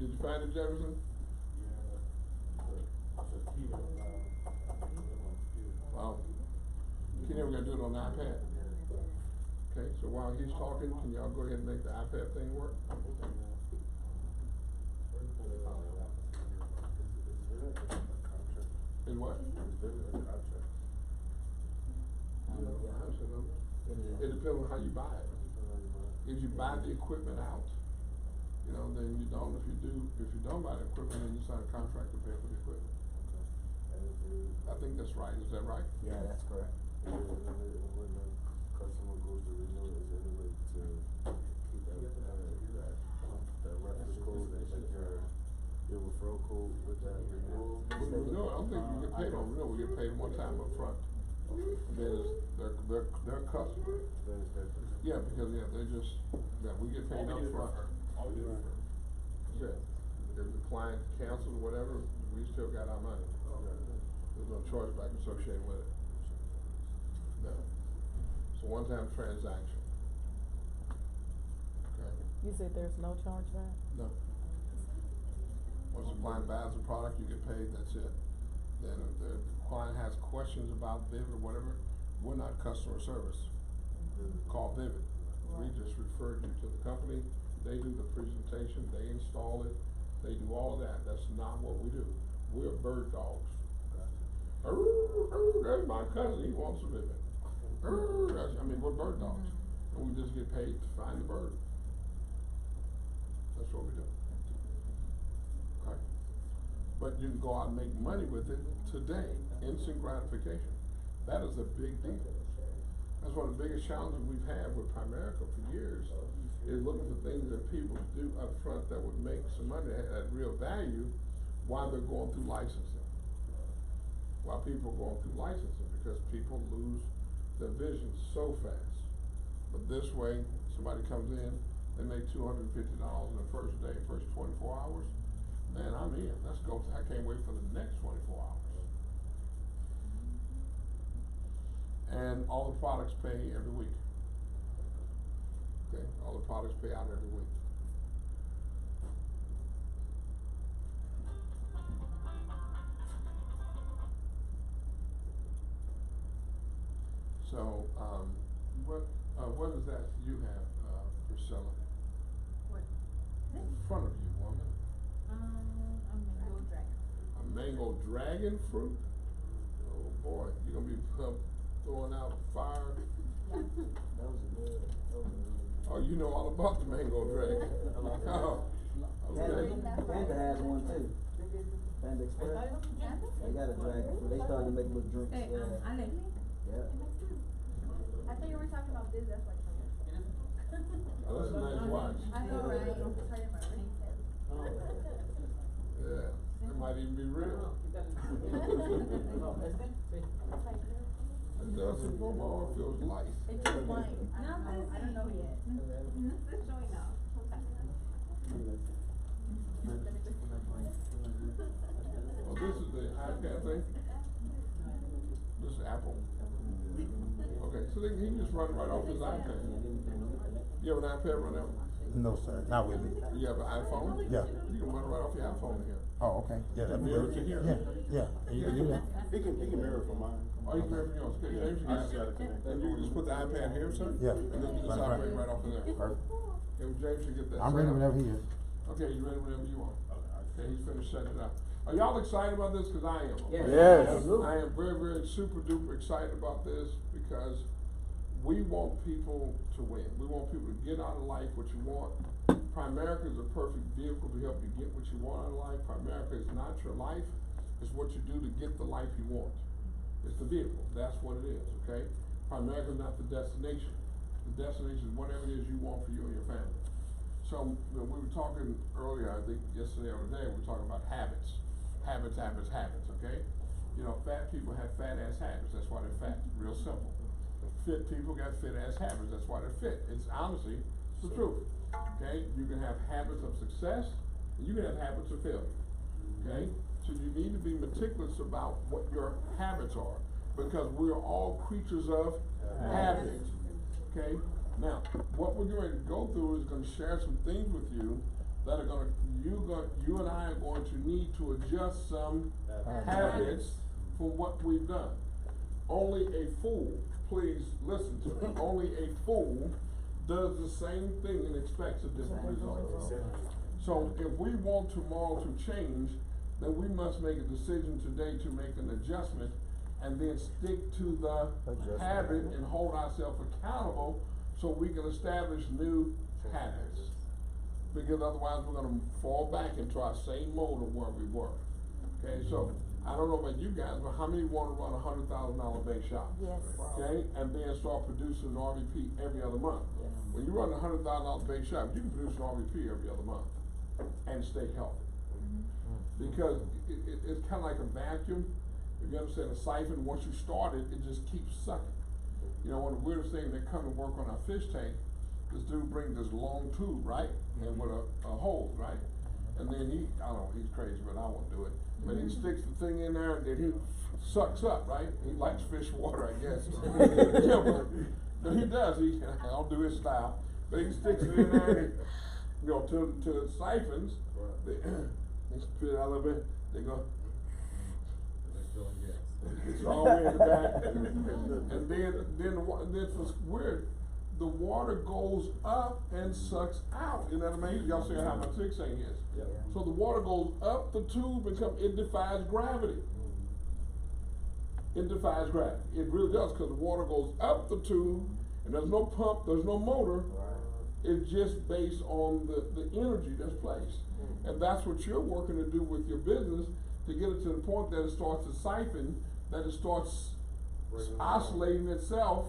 Did you find it, Jefferson? Wow. You never gotta do it on the iPad. Okay, so while he's talking, can y'all go ahead and make the iPad thing work? In what? It depends on how you buy it. If you buy the equipment out, you know, then you don't. If you don't buy the equipment, then you sign a contract to pay for the equipment. I think that's right. Is that right? Yeah, that's correct. When the customer goes to renew, is there any way to keep that reference code, like your referral code with that renewal? No, I don't think we get paid on renewal. We get paid one time up front. Then it's their customer. Yeah, because we get paid up front. Yeah. If the client cancels or whatever, we still got our money. There's no chargeback associated with it. No. It's a one-time transaction. Okay? You said there's no chargeback? No. Once the client buys the product, you get paid, that's it. Then if the client has questions about Vivid or whatever, we're not customer service. Call Vivid. We just referred you to the company, they do the presentation, they install it, they do all of that. That's not what we do. We're bird dogs. That's my cousin, he wants a Vivid. We're bird dogs. And we just get paid to find the bird. That's what we do. Okay? But you can go out and make money with it today, instant gratification. That is a big deal. That's one of the biggest challenges we've had with Primerica for years, is looking for things that people do up front that would make some money at real value while they're going through licensing. While people are going through licensing, because people lose their vision so fast. But this way, somebody comes in, they make $250 in the first day, first 24 hours. Man, I'm in. Let's go. I can't wait for the next 24 hours. And all the products pay every week. Okay, all the products pay out every week. So, what is that you have, Priscilla? What? In front of you, woman? A mango dragon. A mango dragon fruit? Oh boy, you're gonna be throwing out fire. That was good. Oh, you know all about the mango dragon. Oh, okay. Panda has one too. Panda Express. They got a dragon fruit. They started to make little drinks. Hey, Yeah. I like it. Yeah. I thought you were talking about this, that's why. Oh, that's a nice watch. I know, right? I'm talking about ring set. Yeah, it might even be real. It does it for my arm feels light. It's just wine. I don't know yet. This is showing now. Oh, this is the iPad thing? This is Apple. Okay, so then he can just run right off his iPad. You have an iPad run out? No, sir, not with me. You have an iPhone? Yeah. You can run right off your iPhone here. Oh, okay. Yeah, that'd be Mirror good. to here. Yeah, you can do that. He can mirror from mine. Oh, you can mirror from yours. Okay, James, you I just got gotta it. connect. And you can just put the iPad here, sir? Yeah. And then you just Right, operate right off of there. Perfect. Okay, well, James should get that. I'm set ready up. whenever he is. Okay, you ready whenever you are. Okay, he's finished setting it up. Are y'all excited about this? Cause I am. Okay? Yes. I am very, very super duper excited about this because we want people to win. We want people to get out of life what you want. Primerica is a perfect vehicle to help you get what you want out of life. Primerica is not your life. It's what you do to get the life you want. It's the vehicle. That's what it is, okay? Primerica is not the destination. The destination is whatever it is you want for you and your family. So, we were talking earlier, I think yesterday or today, we were talking about habits. Habits, okay? You know, fat people have fat ass habits, that's why they're fat, real simple. Fit people got fit ass habits, that's why they're fit. It's honestly the truth, okay? You can have habits of success, and you can have habits of failure, okay? So you need to be meticulous about what your habits are, because we're all creatures of habits, okay? Now, what we're going to go through is going to share some things with you that are gonna, you and I are going to need to adjust some habits from what we've done. Only a fool, please listen to me, only a fool does the same thing and expects a different result. So if we want tomorrow to change, then we must make a decision today to make an adjustment and then stick to the habit and hold ourselves accountable so we can establish new habits. Because otherwise we're gonna fall back into our same mode of where we were. Okay, so I don't know about you guys, but how many wanna run $100,000 base shop? Yes. Okay, and then start producing an RVP every other month. When you run a $100,000 base shop, you can produce an RVP every other month and stay healthy. Because it's kinda like a vacuum. If you understand a siphon, once you start it, it just keeps sucking. You know, one of the weirdest things, they come to work on our fish tank, this dude brings this long tube, right? And with a hose, right? And then I don't know, he's crazy, but I won't do it. But he sticks the thing in there and then he sucks up, right? He likes fish water, I guess. Yeah, but he does, I don't do his style, but he sticks it in there and, you know, to the siphons, they spit it out of it, they go. It's all the way in the back, and then for weird, the water goes up and sucks out. Isn't that amazing? Y'all see how my thick saying is? Yeah. So the water goes up the tube and it defies gravity. It defies gravity. It really does, because the water goes up the tube, and there's no pump, there's no motor. It's just based on the energy that's placed. And that's what you're working to do with your business, to get it to the point that it starts to siphon, that it starts oscillating itself,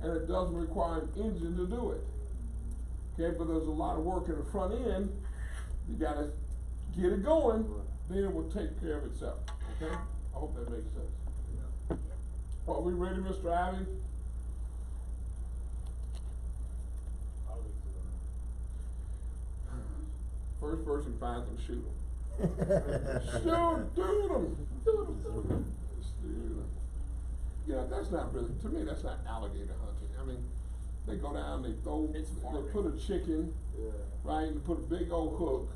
and it doesn't require an engine to do it. Okay, but there's a lot of work in the front end. You gotta get it going, then it will take care of itself. Okay? I hope that makes sense. Are we ready, Mr. Ivy? First person finds them, shoot them. Shoot them. You know, that's not really, to me, that's not alligator hunting. I mean, they go down, they put a chicken, right, and put a big old hook,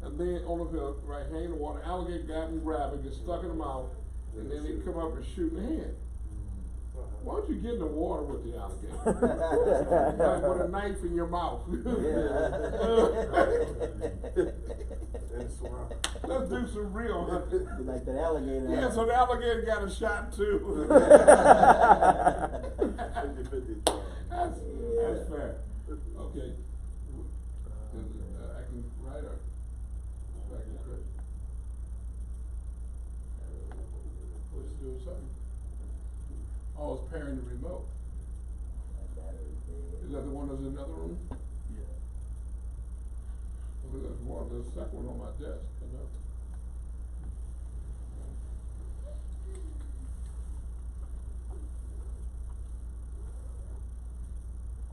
and then on the hook, right, hang in the water, alligator grab it, get stuck in the mouth, and then they come up and shoot in the hand. Why don't you get in the water with the alligator? Like with a knife in your mouth. Let's do some real hunting. Like that alligator. Yeah, so the alligator got a shot too. That's fair. Okay. I can write or I can quit. What's doing something? Oh, it's pairing the remote. Is that the one that's in another room? Yeah. Well, there's one, there's a second one on my desk. I know.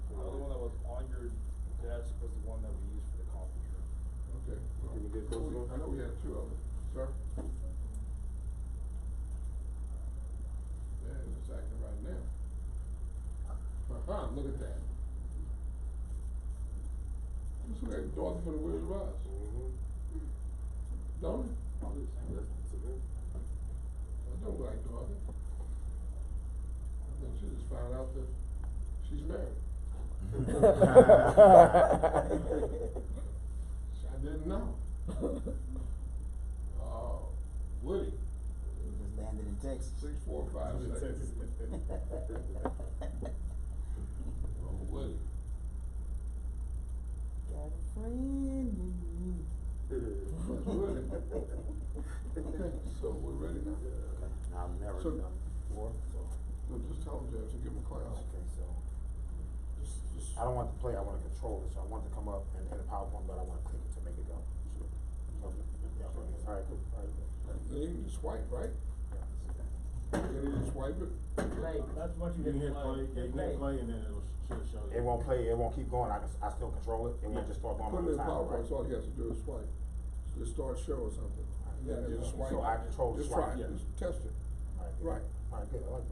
The other one that was on your desk was the one that we used for the conference room. Okay. Well, Can you get those ones? I know we had two of them, sir. Yeah, it's acting right now. Look at that. Looks like Dorothy from the Wizard of Oz. Don't it? I don't like Dorothy. I think she just found out that she's married. I didn't know. Woody. Just landed in Texas. 6, 4, 5 seconds. Oh, Woody. Got a friend in me. Woody. Okay, so we're ready now. I've never So- done before, so. No, just tell them, Jeff, to give them a class. Okay, so. Just, I don't want to play, I want to control it, so I want to come up and hit a PowerPoint, but I want to click it to make it go. So, yeah, all right, cool, all right, good. then you can just swipe, right? Then you just swipe it. That's what you hit play, yeah, you hit play and then should show you. It won't play, it won't keep going, I still control it, it won't just start going Put all it the in time, PowerPoint, right? so all you have to do is swipe. Just start show or something. Yeah, just swipe. So I control the Just swipe, try it, yeah. just test it. All right, good. Right. All right, good, I like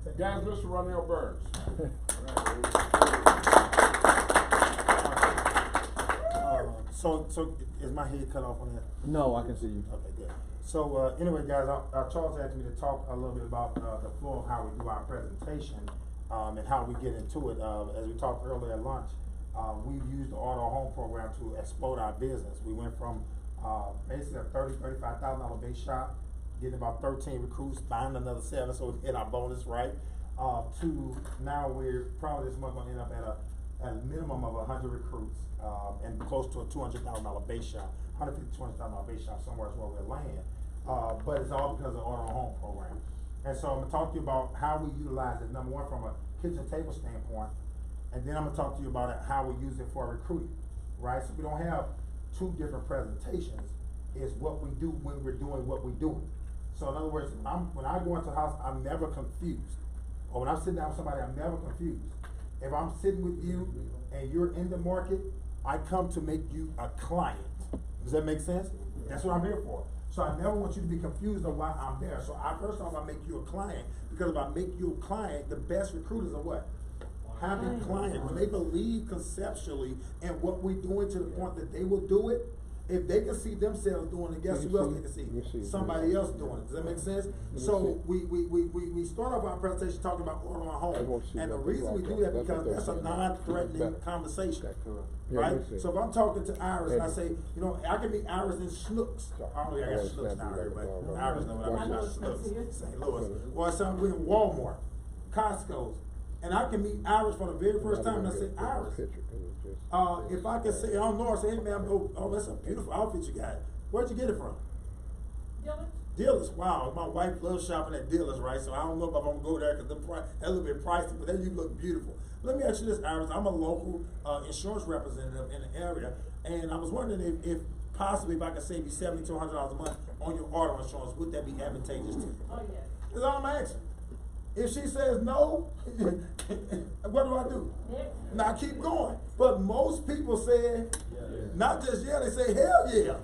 that. Guys, Mr. Ronell Burns. So is my head cut off on that? No, I can see you. Okay, good. So, anyway, guys, Charles asked me to talk a little bit about, the flow of how we do our presentation, and how we get into it. As we talked earlier at lunch, we've used the Auto Home program to explode our business. We went from, basically a $35,000 base shop, getting about 13 recruits, buying another 7, so we hit our bonus, right? To now we're probably this month gonna end up at a minimum of 100 recruits, and close to a $200,000 base shop, $150,000 to $200,000 base shop, somewhere is where we're laying. But it's all because of the Auto Home program. And so I'm gonna talk to you about how we utilize it, number one, from a kitchen table standpoint, and then I'm gonna talk to you about how we use it for recruiting, right? So we don't have two different presentations, it's what we do when we're doing what we're doing. So in other words, when I go into a house, I'm never confused. Or when I'm sitting down with somebody, I'm never confused. If I'm sitting with you and you're in the market, I come to make you a client. Does that make sense? That's what I'm here for. So I never want you to be confused on why I'm there. So first off, I make you a client, because if I make you a client, the best recruiters are what? Having clients. When they believe conceptually in what we're doing to the point that they will do it, if they can see themselves doing it, guess who else they can see? Somebody else doing it. Does that make sense? So we start off our presentation talking about Auto Home. And the reason we do that because that's a non-threatening conversation. Right? So if I'm talking to Iris and I say, you know, I can meet Iris in Snooks. I don't know, I got Snooks down here, but Iris knows what I mean about Snooks. St. Louis. Or something in Walmart, Costco's. And I can meet Iris for the very first time and I say, Iris, if I can say, I don't know, I say, hey man, oh, that's a beautiful outfit you got. Where'd you get it from? Dealers. Wow, my wife loves shopping at Dealers, right? So I don't know if I'm gonna go there because that's a little bit pricey, but then you look beautiful. Let me ask you this, Iris. I'm a local insurance representative in the area, and I was wondering if possibly if I could save you $70 to $100 a month on your auto insurance, would that be advantageous to you? Oh, yeah. That's all I'm asking. If she says no, what do? Now keep going. But most people say, not just yeah, they say hell yeah,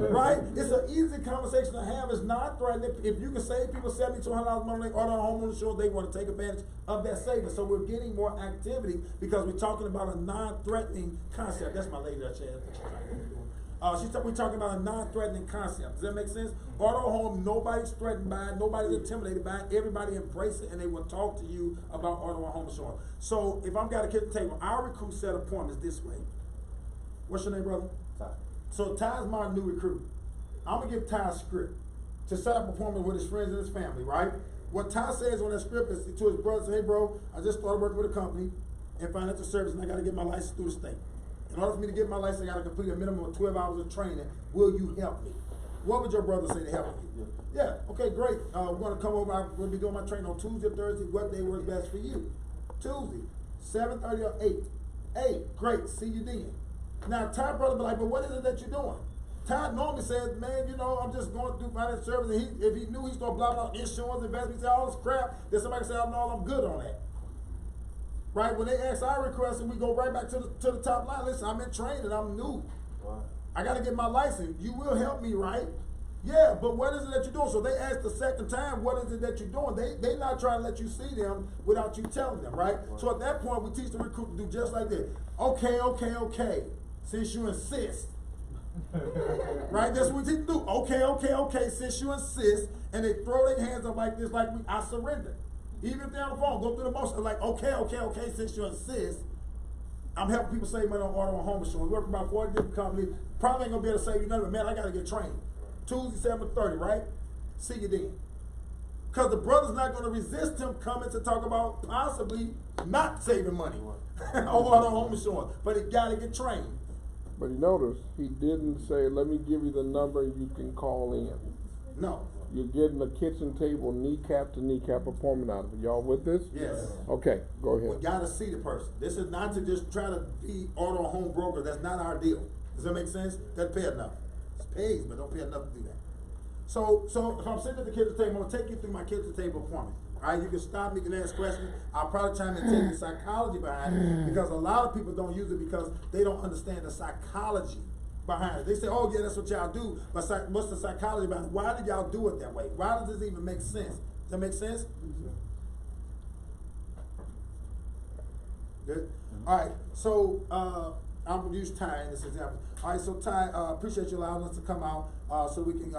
right? It's an easy conversation to have. It's non-threatening. If you can save people $70 to $100 on their home insurance, they want to take advantage of that savings. So we're getting more activity because we're talking about a non-threatening concept. That's my lady that said. We're talking about a non-threatening concept. Does that make sense? Auto Home, nobody's threatened by it, nobody's intimidated by it. Everybody embrace it and they will talk to you about Auto Home insurance. So if I've got a kitchen table, our recruit set appointments this way. What's your name, brother? Ty. So Ty's my new recruit. I'm gonna give Ty a script to set up appointment with his friends and his family, right? What Ty says on that script is to his brother, hey bro, I just started working with a company in financial services and I gotta get my license through the state. In order for me to get my license, I gotta complete a minimum of 12 hours of training. Will you help me? What would your brother say to help me? Yeah, okay, great. We're gonna come over, we'll be doing my training on Tuesday or Thursday. What day works best for you? Tuesday, 7:30 or 8. 8, great, see you then. Now, Ty brother be like, but what is it that you're doing? Ty normally says, man, you know, I'm just going through financial service. And if he knew he started blah, blah, insurance, investments, all this crap, then somebody say, oh no, I'm good on that. Right? When they ask our request, and we go right back to the top line. Listen, I'm in training, I'm new. Right. I got to get my license. You will help me, right? Yeah, but what is it that you're doing? So they ask the second time, what is it that you're doing? They not trying to let you see them without you telling them, right? So at that point, we teach the recruit to do just like this. Okay. Since you insist. Right? That's what we teach to do. Okay, since you insist. And they throw their hands up like this, like I surrender. Even if they're on the phone, go through the motion, like, okay, since you insist. I'm helping people save money on auto and home insurance. We work with about 40 different companies. Probably ain't gonna be able to save you nothing, but man, I gotta get trained. Tuesday, 7:30, right? See you then. Because the brother's not gonna resist him coming to talk about possibly not saving money on auto and home insurance, but he gotta get trained. But you notice, he didn't say, let me give you the number you can call in. No. You're getting a kitchen table kneecap to kneecap appointment out of it. Y'all with this? Yes. Okay, go We ahead. gotta see the person. This is not to just try to be auto and home broker. That's not our deal. Does that make sense? Doesn't pay enough. It pays, but don't pay enough to do that. So if I'm sitting at the kitchen table, I'm gonna take you through my kitchen table appointment. All right, you can stop me, you can ask questions. I'll probably try and tell you the psychology behind it, because a lot of people don't use it because they don't understand the psychology behind it. They say, oh yeah, that's what y'all do, but what's the psychology behind it? Why did y'all do it that way? Why does this even make sense? Does that make sense? Good. All right, so I'm gonna use Ty in this example. All right, so Ty, appreciate you allowing us to come out, so we can,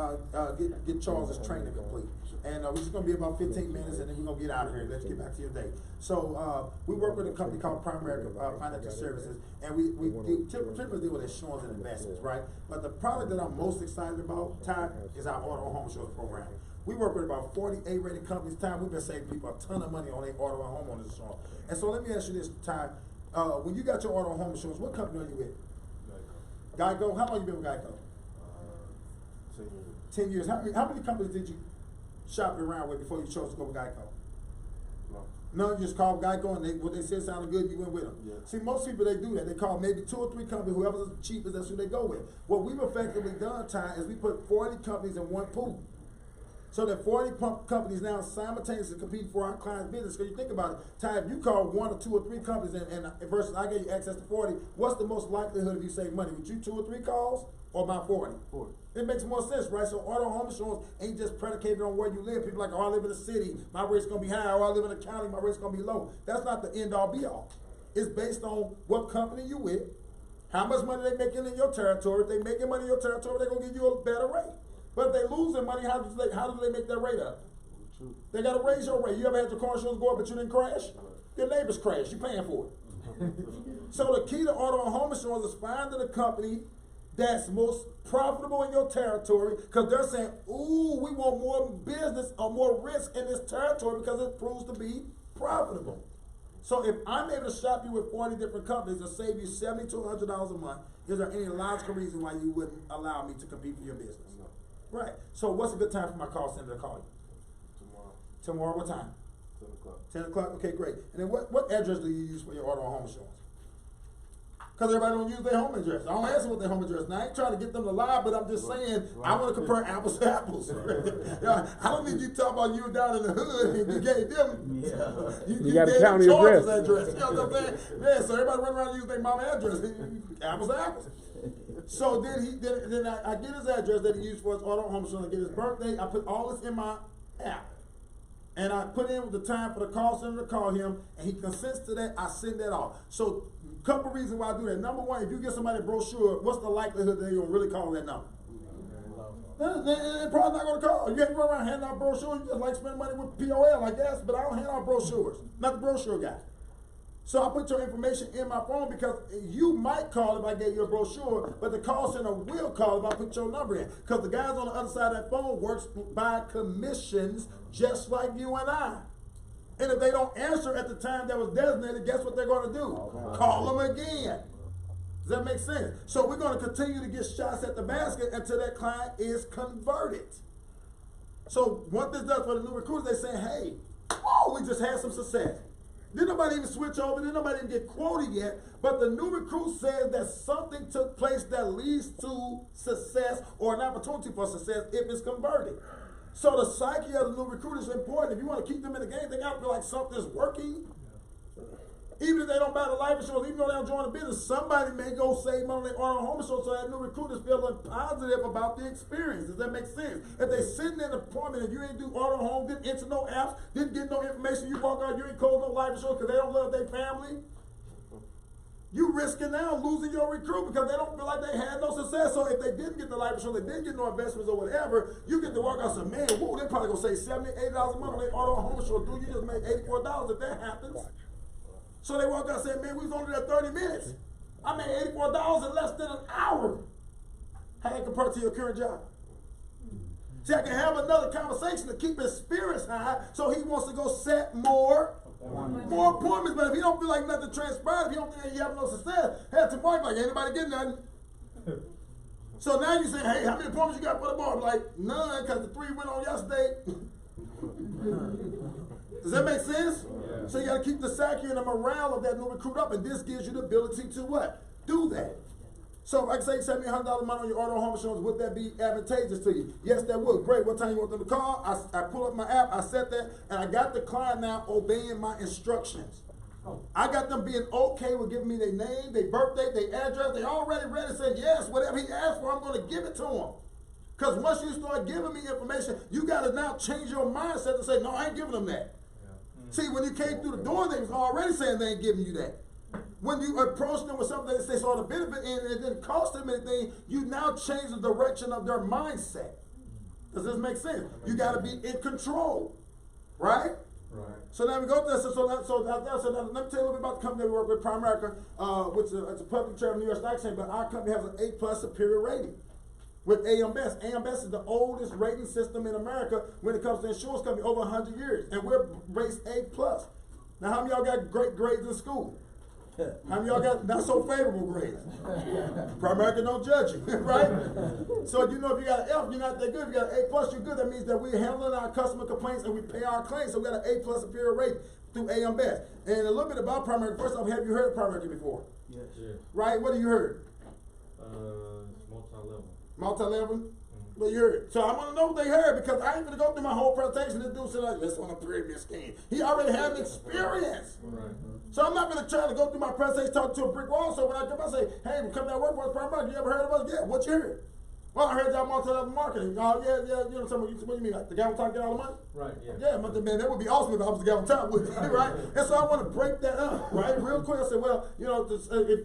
get Charles's training complete. And, we're just gonna be about 15 minutes and then we're gonna get out of here. Let's get back to your day. So, we work with a company called Primary Financial Services, and we typically deal with insurance and investments, right? But the product that I'm most excited about, Ty, is our auto home insurance program. We work with about 40 A-rated companies. Ty, we've been saving people a ton of money on their auto and homeowners insurance. And so let me ask you this, Ty, when you got your auto and home insurance, what company are you with? Geico. How long you been with Geico? 10 years. 10 years. How many companies did you shop around with before you chose to go with Geico? No, you just called Geico and what they said sounded good, you went with them. Yeah. See, most people, they do that. They call maybe 2 or 3 companies, whoever's the cheapest, that's who they go with. What we've effectively done, Ty, is we put 40 companies in one pool. So that 40 companies now simultaneously compete for our client's business. Because you think about it, Ty, if you call 1 or 2 or 3 companies and versus I gave you access to 40, what's the most likelihood of you saving money? Would you 2 or 3 calls or about 40? 40. It makes more sense, right? So auto home insurance ain't just predicated on where you live. People like, oh, I live in the city, my rate's gonna be high, or I live in the county, my rate's gonna be low. That's not the end all be all. It's based on what company you with, how much money they making in your territory. If they making money in your territory, they're gonna give you a better rate. But if they losing money, how do they make that rate up? True. They gotta raise your rate. You ever had your car insurance go up but you didn't crash? Your neighbors crashed, you paying for it. So the key to auto and home insurance is finding a company that's most profitable in your territory, because they're saying, ooh, we want more business or more risk in this territory because it proves to be profitable. So if I'm able to shop you with 40 different companies and save you $70 to $100 a month, is there any logical reason why you wouldn't allow me to compete for your business? No. Right. So what's a good time for my call center to call you? Tomorrow. Tomorrow, what time? 10 o'clock. 10 o'clock? Okay, great. And then what address do you use for your auto and home insurance? Because everybody don't use their home address. I don't ask them what their home address. Now, I ain't trying to get them to lie, but I'm just saying, I want to compare apples to apples. I don't need you to talk about you down in the hood and you gave them, you got a gave county them Georgia's address. address. You know what I'm saying? Yeah, so everybody run around and use their mama address. Apples to apples. So then I get his address that he used for his auto home insurance. I get his birthday. I put all this in my app. And I put in the time for the call center to call him, and he consents to that, I send that off. So, couple reasons why I do that. Number one, if you get somebody a brochure, what's the likelihood that they're going to really call that number? They're probably not going to call. You have to run around handing out brochures. You just like spending money with POL, I guess, but I don't hand out brochures. Not the brochure guy. So I put your information in my phone because you might call if I gave you a brochure, but the call center will call if I put your number in. Because the guys on the other side of that phone works by commissions just like you and I. And if they don't answer at the time that was designated, guess what they're going to do? Call them again. Does that make sense? So we're going to continue to get shots at the basket until that client is converted. So what this does for the new recruiters, they say, hey, oh, we just had some success. Didn't nobody even switch over, didn't nobody even get quoted yet, but the new recruit says that something took place that leads to success or an opportunity for success if it's converted. So the psyche of the new recruit is important. If you want to keep them in the game, they got to feel like something's working. Even if they don't buy the life insurance, even though they don't join the business, somebody may go save money on their auto home insurance so that new recruit is feeling positive about the experience. Does that make sense? If they sitting in an appointment and you ain't do auto home, didn't enter no apps, didn't get no information, you walk out, you ain't close no life insurance because they don't love their family, you risking now losing your recruit because they don't feel like they had no success. So if they didn't get the life insurance, they didn't get no investments or whatever, you get to walk out and say, man, whoa, they probably gonna save $70, $80 a month on their auto home insurance. Dude, you just made $84 if that happens. So they walk out and say, man, we was only there 30 minutes. I made $84 in less than an hour. How that compare to your current job? See, I can have another conversation to keep his spirits high, so he wants to go set more appointments. But if he don't feel like nothing transpired, if he don't think that you have no success, hey, tomorrow, like, ain't nobody getting nothing. So now you say, hey, how many appointments you got for the bar? I'm like, none, because the 3 went on yesterday. Does that make sense? Yeah. So you got to keep the psyche and the morale of that new recruit up, and this gives you the ability to what? Do that. So if I can say $70, $100 a month on your auto home insurance, would that be advantageous to you? Yes, that would. Great. What time you want them to call? I pull up my app, I set that, and I got the client now obeying my instructions. I got them being okay with giving me their name, their birthday, their address. They already ready to say yes, whatever he asked for, I'm going to give it to him. Because once you start giving me information, you got to now change your mindset to say, no, I ain't giving them that. See, when you came through the door, they was already saying they ain't giving you that. when you approach them with something that they saw the benefit in and it didn't cost them anything, you now change the direction of their mindset. Does this make sense? You got to be in control, right? Right. So now we go to this. So let me tell you a little bit about the company that we work with, Primerica, which is a public traded New York Stock Exchange, but our company has an A+ superior rating with AM Best. AM Best is the oldest rating system in America when it comes to insurance company, over 100 years, and we're rated A+. Now, how many of y'all got great grades in school? How many of y'all got not so favorable grades? Primerica don't judge you, right? So you know if you got an F, you're not that good. If you got an A+, you're good. That means that we're handling our customer complaints and we pay our claims. So we got an A+ superior rate through AM Best. And a little bit about Primerica. First off, have you heard of Primerica before? Yes. Yeah. Right? What have you heard? It's multi-level. Multi-level? Well, you heard. So I want to know what they heard because I ain't gonna go through my whole presentation. This dude said, like, this on a pyramid scheme. He already has experience. Right. So I'm not gonna try to go through my presentation talking to a brick wall. So when I come, I say, hey, we come down to work for us, Primerica. You ever heard of us? Yeah. What you heard? Well, I heard y'all multi-level marketing. Oh, yeah. You know what do you mean? Like the guy on top get all the money? Right, yeah. Yeah, but man, that would be awesome if I was the guy on top with it, right? And so I want to break that up, right? Real quick, I said, well, you know,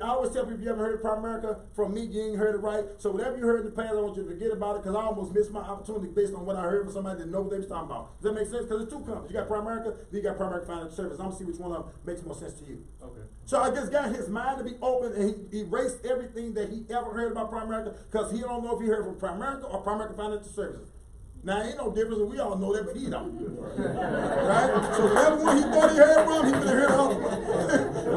I always tell people, if you ever heard of Primerica from me, you ain't heard it right. So whatever you heard in the past, I want you to forget about it because I almost missed my opportunity based on what I heard from somebody that didn't know what they was talking about. Does that make sense? Because there's two companies. You got Primerica, then you got Primerica Financial Services. I'm going to see which one of them makes more sense to you. Okay. So I just got his mind to be open and he erased everything that he ever heard about Primerica because he don't know if he heard from Primerica or Primerica Financial Services. Now, ain't no difference, and we all know that, but he don't. Right? So whatever one he thought he heard from, he could have heard the other one.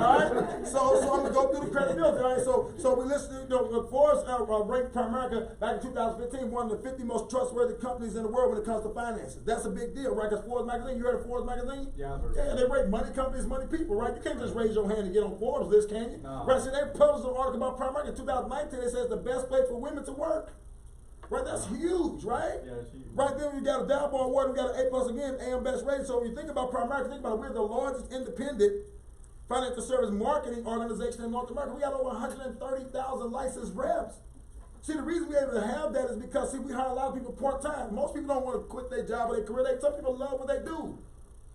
All right? So I'm going to go through the credibility. All right? So we listened to Forbes ranked Primerica back in 2015 one of the 50 most trustworthy companies in the world when it comes to finances. That's a big deal, right? Because Forbes magazine, you heard of Forbes magazine? Yeah, I've heard. Yeah, they rate money companies, money people, right? You can't just raise your hand and get on Forbes list, can you? No. Right? So they published an article about Primerica in 2019. It says the best place for women to work. Right, that's huge, right? Yeah, it's huge. Right then, we got a Dow Bond Award, we got an A+ again, AM Best rating. So when you think about Primerica, think about it, we're the largest independent financial service marketing organization in North America. We got over 130,000 licensed reps. See, the reason we're able to have that is because, see, we hire a lot of people part-time. Most people don't want to quit their job or their career. Some people love what they do.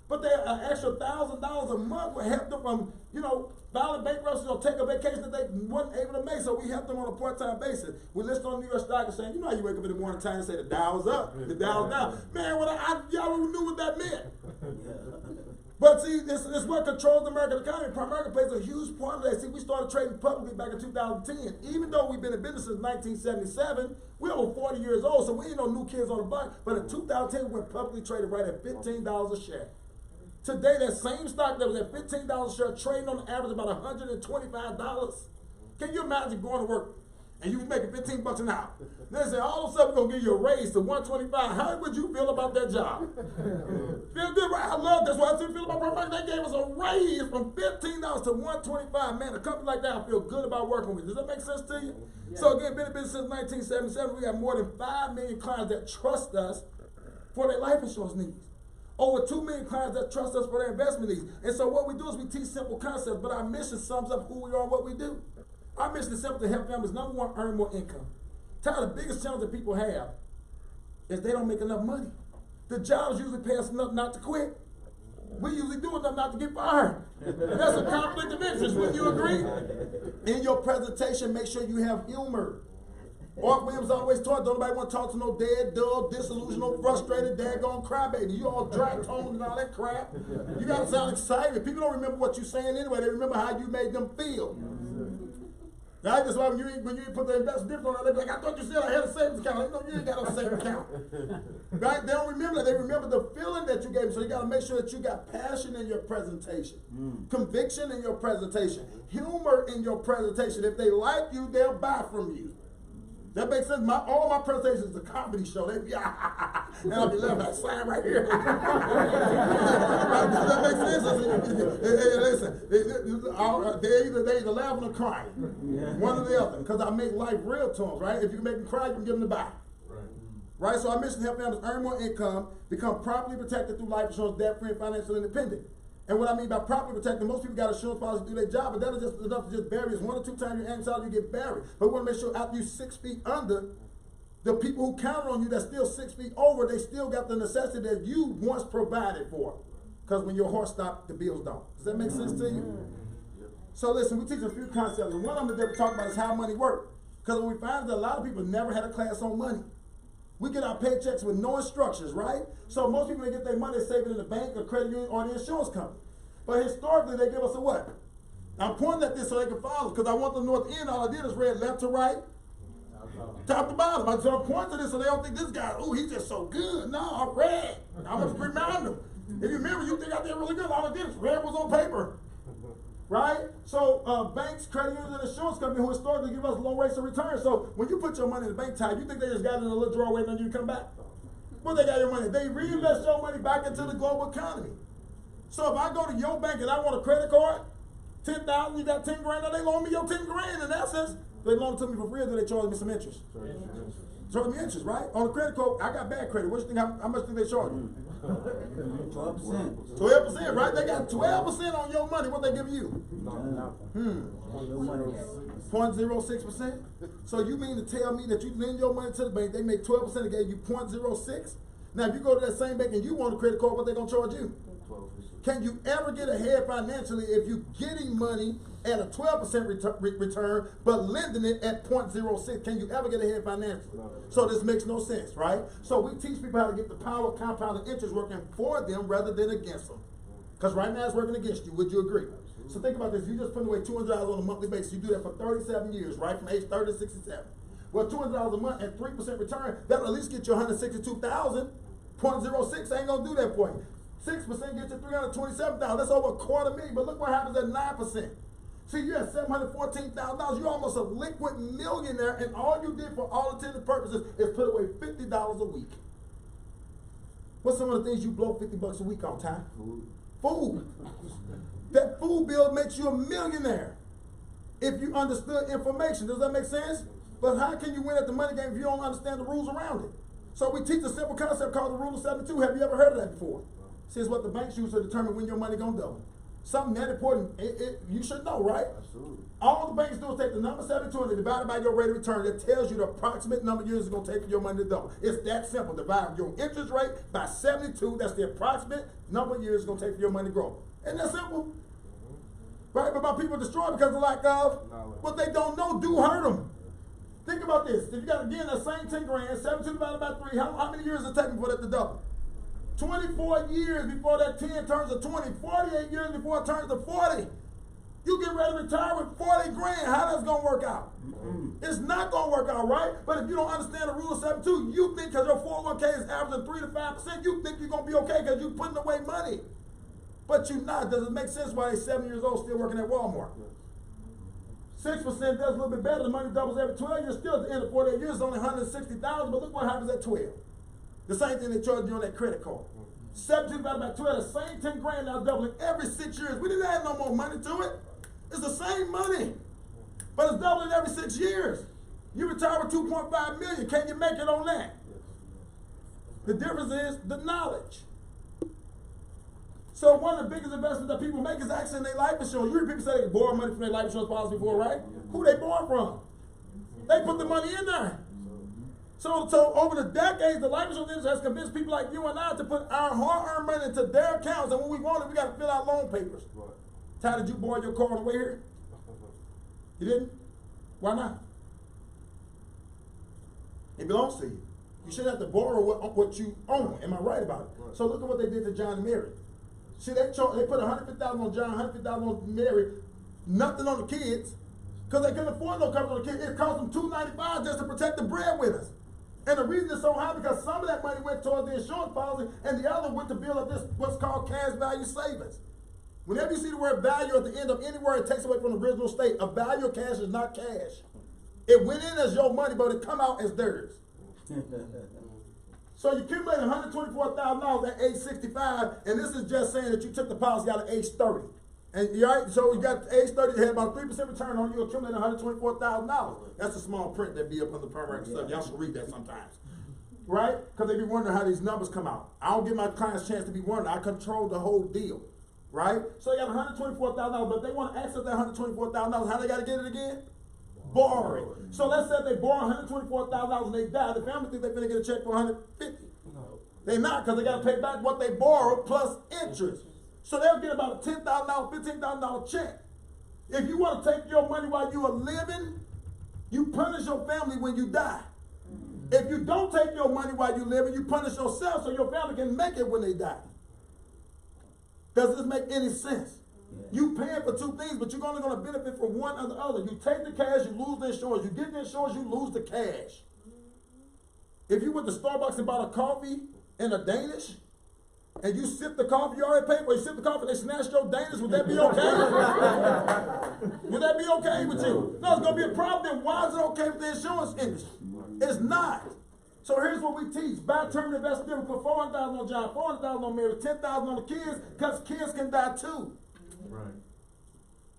But an extra $1,000 a month will help them from, you know, filing bankruptcy or take a vacation that they weren't able to make. So we help them on a part-time basis. We list on New York Stock Exchange. You know how you wake up in the morning time and say the Dow's up, the Dow's down. Man, y'all knew what that meant. But see, this is what controls the American economy. Primerica plays a huge part of that. See, we started trading publicly back in 2010. Even though we've been in business since 1977, we're over 40 years old, so we ain't no new kids on the block. But in 2010, we went publicly traded right at $15 a share. Today, that same stock that was at $15 a share, trading on the average about $125. Can you imagine going to work and you making $15 an hour? Then they say, all of a sudden, we're going to give you a raise to $125. How would you feel about that job? Feel good, right? I love that's what I feel about Primerica. They gave us a raise from $15 to $125. Man, a company like that I feel good about working with. Does that make sense to you? Yeah. So again, been in business since 1977. We got more than 5 million clients that trust us for their life insurance needs. Over 2 million clients that trust us for their investment needs. And so what we do is we teach simple concepts, but our mission sums up who we are and what we do. Our mission is simple to help families, number one, earn more income. Tyler, the biggest challenge that people have is they don't make enough money. The jobs usually pay us enough not to quit. We usually do enough not to get fired. That's a conflict of interest. Wouldn't you agree? In your presentation, make sure you have humor. Art Williams always taught, don't nobody want to talk to no dead, dull, disillusional, frustrated, daggone crybaby. You all dry toned and all that crap. You got to sound excited. People don't remember what you're saying anyway. They remember how you made them feel. Right? That's why when you put the investment difference on it, they be like, I thought you said I had a savings account. Like, no, you ain't got no savings account. Right? They don't remember that. They remember the feeling that you gave them. So you got to make sure that you got passion in your presentation, conviction in your presentation, humor in your presentation. If they like you, they'll buy from you. That makes sense. All my presentations is a comedy show. They be, and I'll be left that sign right here. Does that make sense? Listen, they either laughing or crying. One or the other. Because I make life real to them, right? If you can make them cry, you can give them the buy. Right? So our mission is to help families earn more income, become properly protected through life insurance, debt-free, and financially independent. And what I mean by properly protected, most people got insurance policies to do their job, but that is just enough to just bury us. 1 or 2 times your annual salary, you get buried. But we want to make sure after you're 6 feet under, the people who counted on you that's still 6 feet over, they still got the necessity that you once provided for. Because when your horse stops, the bills don't. Does that make sense to you? So listen, we teach a few concepts, and one of them that we talk about is how money works. Because what we find is that a lot of people never had a class on money. We get our paychecks with no instructions, right? So most people, they get their money, save it in the bank or credit union or the insurance company. But historically, they give us a what? I'm pointing at this so they can follow, because I want them to know at the end, all I did is read left to right, top to bottom. I'm pointing to this so they don't think this guy, oh, he's just so good. No, I read. I'm going to remind them. If you remember, you think I did really good. All I did is read was on paper. Right? So banks, credit unions, and insurance companies who historically give us low rates of return. So when you put your money in the bank tag, you think they just got it in a little drawer waiting on you to come back? Where they got your money? They reinvest your money back into the global economy. So if I go to your bank and I want a credit card, 10,000, you got 10 grand, now they loan me your 10 grand in essence. They loan it to me for free, or do they charge me some interest? Charge me interest, right? On the credit card, I got bad credit. What do you think? How much do they charge me? 12%. 12%, right? They got 12% on your money. What they give you? Your money is 0.06%. So you mean to tell me that you lend your money to the bank, they make 12% and gave you 0.06? Now if you go to that same bank and you want a credit card, what they gonna charge you? 12%. Can you ever get ahead financially if you getting money at a 12% return, but lending it at 0.06? Can you ever get ahead financially? So this makes no sense, right? So we teach people how to get the power of compounded interest working for them rather than against them. Because right now it's working against you. Would you agree? So think about this. You just put away $200 on a monthly basis. You do that for 37 years, right? From age 30 to 67. Well, $200 a month at 3% return, that'll at least get you $162,000. 0.06 ain't gonna do that for you. 6% gets you $327,000. That's over $250,000. But look what happens at 9%. See, you're at $714,000. You're almost a liquid millionaire, and all you did for all intents and purposes is put away $50 a week. What's some of the things you blow $50 a week on, Ty? Food. That food bill makes you a millionaire if you understood information. Does that make sense? But how can you win at the money game if you don't understand the rules around it? So we teach a simple concept called the Rule of 72. Have you ever heard of that before? See, it's what the banks use to determine when your money gonna double. Something that important, you should know, right? Absolutely. All the banks do is take the number 72 and they divide it by your rate of return. That tells you the approximate number of years it's going to take for your money to double. It's that simple. Divide your interest rate by 72. That's the approximate number of years it's going to take for your money to grow. Isn't that simple? Right? But my people destroy because of lack of what they don't know do hurt them. Think about this. If you got, again, that same 10 grand, 72 divided by 3, how many years is it taking for that to double? 24 years before that 10 turns to 20, 48 years before it turns to 40. You get ready to retire with 40 grand. How that's gonna work out? It's not gonna work out, right? But if you don't understand the Rule of 72, you think because your 401k is averaging 3 to 5%, you think you're gonna be okay because you're putting away money. But you're not. Does it make sense why they're 7 years old still working at Walmart? 6% does a little bit better. The money doubles every 12 years. Still at the end of 48 years, it's only $160,000. But look what happens at 12. The same thing they charge you on that credit card. 17 divided by 12, the same 10 grand now doubling every 6 years. We didn't add no more money to it. It's the same money, but it's doubling every 6 years. You retire with $2.5 million. Can you make it on that? The difference is the knowledge. So one of the biggest investments that people make is actually in their life insurance. You hear people say they borrow money from their life insurance policy before, right? Who they borrow from? They put the money in there. So over the decades, the life insurance industry has convinced people like you and I to put our hard-earned money into their accounts, and when we want it, we got to fill out loan papers. Right. Ty, did you borrow your car on the way here? You didn't? Why not? It belongs to you. You shouldn't have to borrow what you own. Am I right about it? Right. So look at what they did to John and Mary. See, they put $150,000 on John, $150,000 on Mary, nothing on the kids, because they couldn't afford no coverage on the kids. It cost them $295 just to protect the breadwinners. And the reason it's so high because some of that money went towards the insurance policy and the other went to build up this what's called cash value savings. Whenever you see the word value at the end of any word, it takes away from the original state. A value of cash is not cash. It went in as your money, but it come out as theirs. So you accumulated $124,000 at age 65, and this is just saying that you took the policy out at age 30. And you right, so you got age 30, you had about 3% return on you, accumulated $124,000. That's a small print that be up on the primary stuff. Y'all should read that sometimes. Right? Because they be wondering how these numbers come out. I don't give my clients a chance to be wondering. I control the whole deal. Right? So you got $124,000, but they want to access that $124,000. How they got to get it again? Borrow it. So let's say they borrow $124,000 and they die. The family think they're going to get a check for $150,000. No. They're not, because they got to pay back what they borrowed plus interest. So they'll get about a $10,000, $15,000 check. If you want to take your money while you are living, you punish your family when you die. If you don't take your money while you're living, you punish yourself so your family can make it when they die. Does this make any sense? Yeah. You paying for two things, but you're only going to benefit from one or the other. You take the cash, you lose the insurance. You get the insurance, you lose the cash. If you went to Starbucks and bought a coffee and a Danish, and you sip the coffee you already paid for, you sip the coffee, they snatched your Danish, would that be okay? Would that be okay with you? No, it's going to be a problem. Then why is it okay with the insurance industry? It's not. So here's what we teach. Buy term investment, we put $400,000 on John, $400,000 on Mary, $10,000 on the kids, because kids can die too. Right.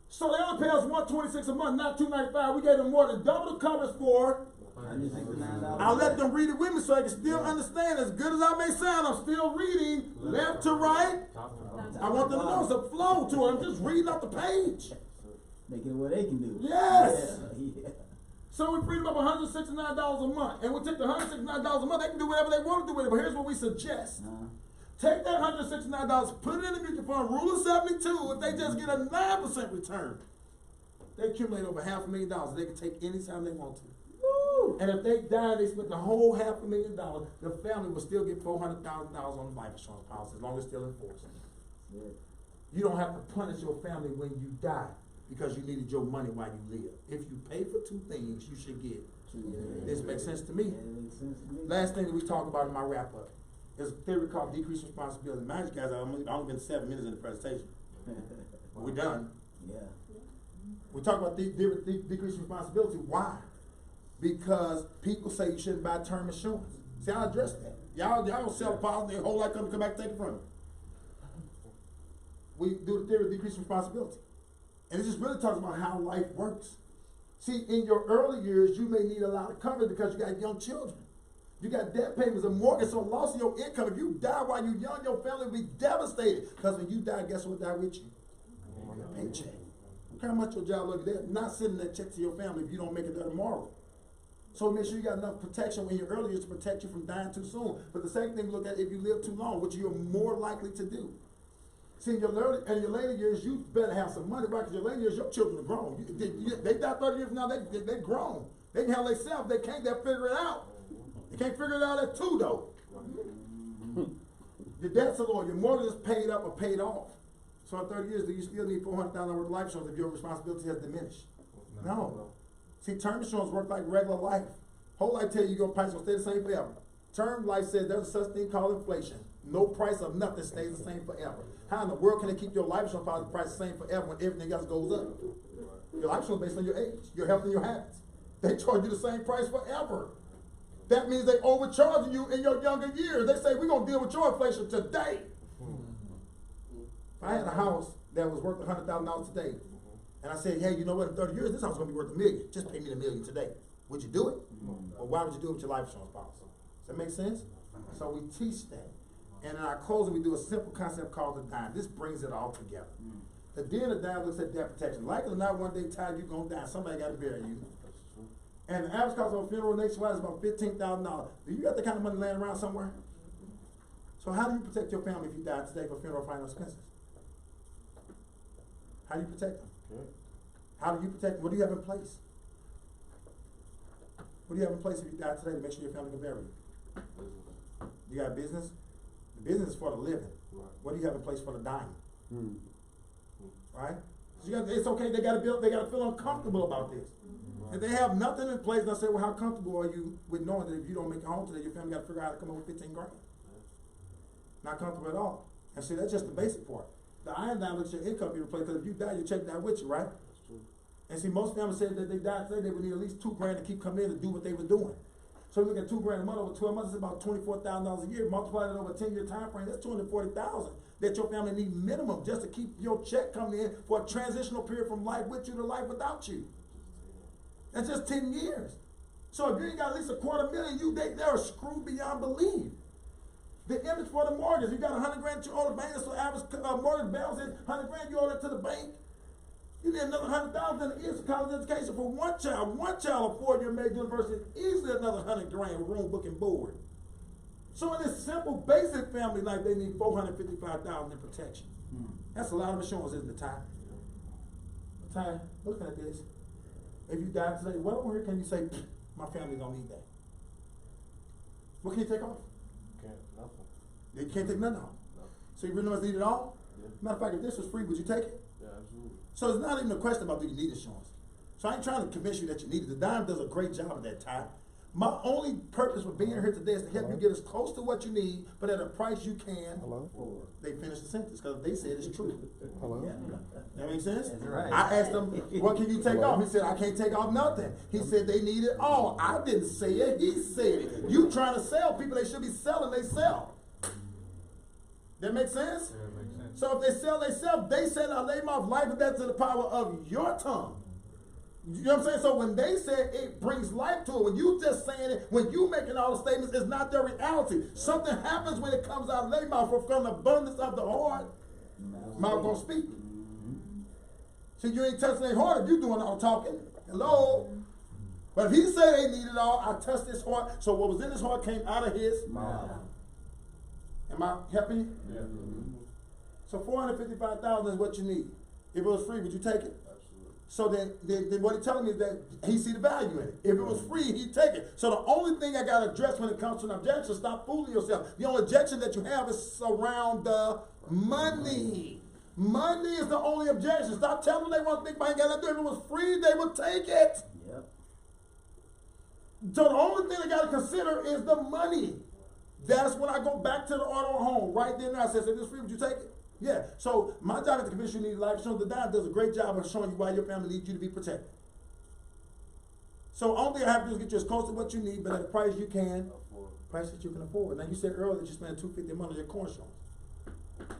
So they only pay us $126 a month, not $295. We gave them more than double the coverage for. $169. I'll let them read it with me so they can still understand. As good as I may sound, I'm still reading left to right. I want them to know it's a flow to it. I'm just reading up the page. Making it what they can do. Yes. Yeah. So we freed them up $169 a month. And we take the $169 a month, they can do whatever they want to do with it. But here's what we suggest. Take that $169, put it in the mutual fund, rule of 72. If they just get a 9% return, they accumulate over $500,000. They can take any time they want to. Woo. And if they die, they spent the whole $500,000, the family will still get $400,000 on the life insurance policy as long as it's still in force. Yeah. You don't have to punish your family when you die because you needed your money while you live. If you pay for two things, you should get. This makes sense to me. Yeah, it makes sense to me. Last thing that we talk about in my wrap up is a theory called decreased responsibility. Mind you guys, I've only been 7 minutes in the presentation. We're done. Yeah. We talk about decreased responsibility. Why? Because people say you shouldn't buy term insurance. See, I address that. Y'all don't sell a policy, their whole life come back and take it from you. We do the theory of decreased responsibility. And it just really talks about how life works. See, in your early years, you may need a lot of coverage because you got young children. You got debt payments, a mortgage, so loss of your income. If you die while you're young, your family will be devastated. Because when you die, guess what die with you? Your paycheck. Look how much your job look at. Not sending that check to your family if you don't make it there tomorrow. So make sure you got enough protection when you're early years to protect you from dying too soon. But the second thing we look at, if you live too long, which you're more likely to do. See, in your later years, you better have some money, right? Because your later years, your children are grown. They die 30 years from now, they're grown. They can handle themselves. They can't, they'll figure it out. They can't figure it out at 2, though. Your debt's a lawyer. Your mortgage is paid up or paid off. So in 30 years, do you still need $400,000 worth of life insurance if your responsibility has diminished? No. See, term insurance works like regular life. Whole life tell you your price will stay the same forever. Term life says there's a such thing called inflation. No price of nothing stays the same forever. How in the world can they keep your life insurance policy price the same forever when everything else goes up? Your life insurance is based on your age, your health, and your habits. They charge you the same price forever. That means they overcharging you in your younger years. They say, we're going to deal with your inflation today. If I had a house that was worth $100,000 today, and I said, hey, you know what, in 30 years, this house is going to be worth $1 million. Just pay me the $1 million today. Would you do it? Or why would you do it with your life insurance policy? Does that make sense? So we teach that. And in our closing, we do a simple concept called the dime. This brings it all together. The D and the dime looks at death protection. Likely or not, one day, Ty, you're going to die. Somebody got to bury you. And the average cost of a funeral nationwide is about $15,000. Do you got that kind of money laying around somewhere? So how do you protect your family if you die today for funeral final expenses? How do you protect them? Okay. How do you protect them? What do you have in place? What do you have in place if you die today to make sure your family can bury you? You got a business? The business is for the living. Right. What do you have in place for the dying? Right? So it's okay, they gotta feel uncomfortable about this. If they have nothing in place, and I say, well, how comfortable are you with knowing that if you don't make it home today, your family got to figure out how to come up with 15 grand? Not comfortable at all. And see, that's just the basic part. The iron dime looks at your income be replaced, because if you die, your check die with you, right? That's true. And see, most families said that they died today, they would need at least $2 grand to keep coming in to do what they were doing. So you look at $2 grand a month over 12 months, it's about $24,000 a year. Multiply that over a 10-year time frame, that's $240,000 that your family need minimum just to keep your check coming in for a transitional period from life with you to life without you. That's just 10 years. So if you ain't got at least $250,000, they're screwed beyond belief. The image for the mortgage, you got $100 grand you owe the bank, that's the average mortgage balance is $100 grand, you owe that to the bank. You need another $100,000 in the years of college education for one child. One child, a 4-year major university, easily another $100 grand with room, book, and board. So in this simple, basic family life, they need $455,000 in protection. That's a lot of insurance, isn't it, Ty? Ty, looking at this, if you died today, what over here can you say, my family don't need that? What can you take off? Can't, nothing. You can't take nothing off. No. So you really must need it all? Yeah. Matter of fact, if this was free, would you take it? Yeah, absolutely. So it's not even a question about do you need insurance. So I ain't trying to convince you that you need it. The dime does a great job of that, Ty. My only purpose for being here today is to help you get as close to what you need, but at a price you can. Hello? They finished the sentence because they said it's true. Hello? That makes sense? That's right. I asked him, what can you take off? He said, I can't take off nothing. He said they need it all. I didn't say it, he said it. You trying to sell people, they should be selling, they sell. That make sense? Yeah, it makes sense. So if they sell, they sell. They said out their mouth, life and death to the power of your tongue. You know what I'm saying? So when they say it brings life to it, when you just saying it, when you making all the statements, it's not their reality. Something happens when it comes out of their mouth, for from the abundance of the heart, mouth gonna speak. See, you ain't touching their heart if you doing all talking. Hello? But if he say they need it all, I touched his heart. So what was in his heart came out of his mouth. Am I helping you? Yeah. So 455,000 is what you need. If it was free, would you take it? Absolutely. So then what he's telling me is that he see the value in it. If it was free, he'd take it. So the only thing I gotta address when it comes to an objection, stop fooling yourself. The only objection that you have is around the money. Money is the only objection. Stop telling them they want to think about it. If it was free, they would take it. Yep. So the only thing they gotta consider is the money. That's when I go back to the auto home. Right then and I said, if it's free, would you take it? Yeah. So my job is to convince you need life insurance. The dime does a great job of showing you why your family needs you to be protected. So only thing I have to do is get you as close to what you need, but at a price you can, price that you can afford. Now you said earlier that you spend $250 a month on your car insurance.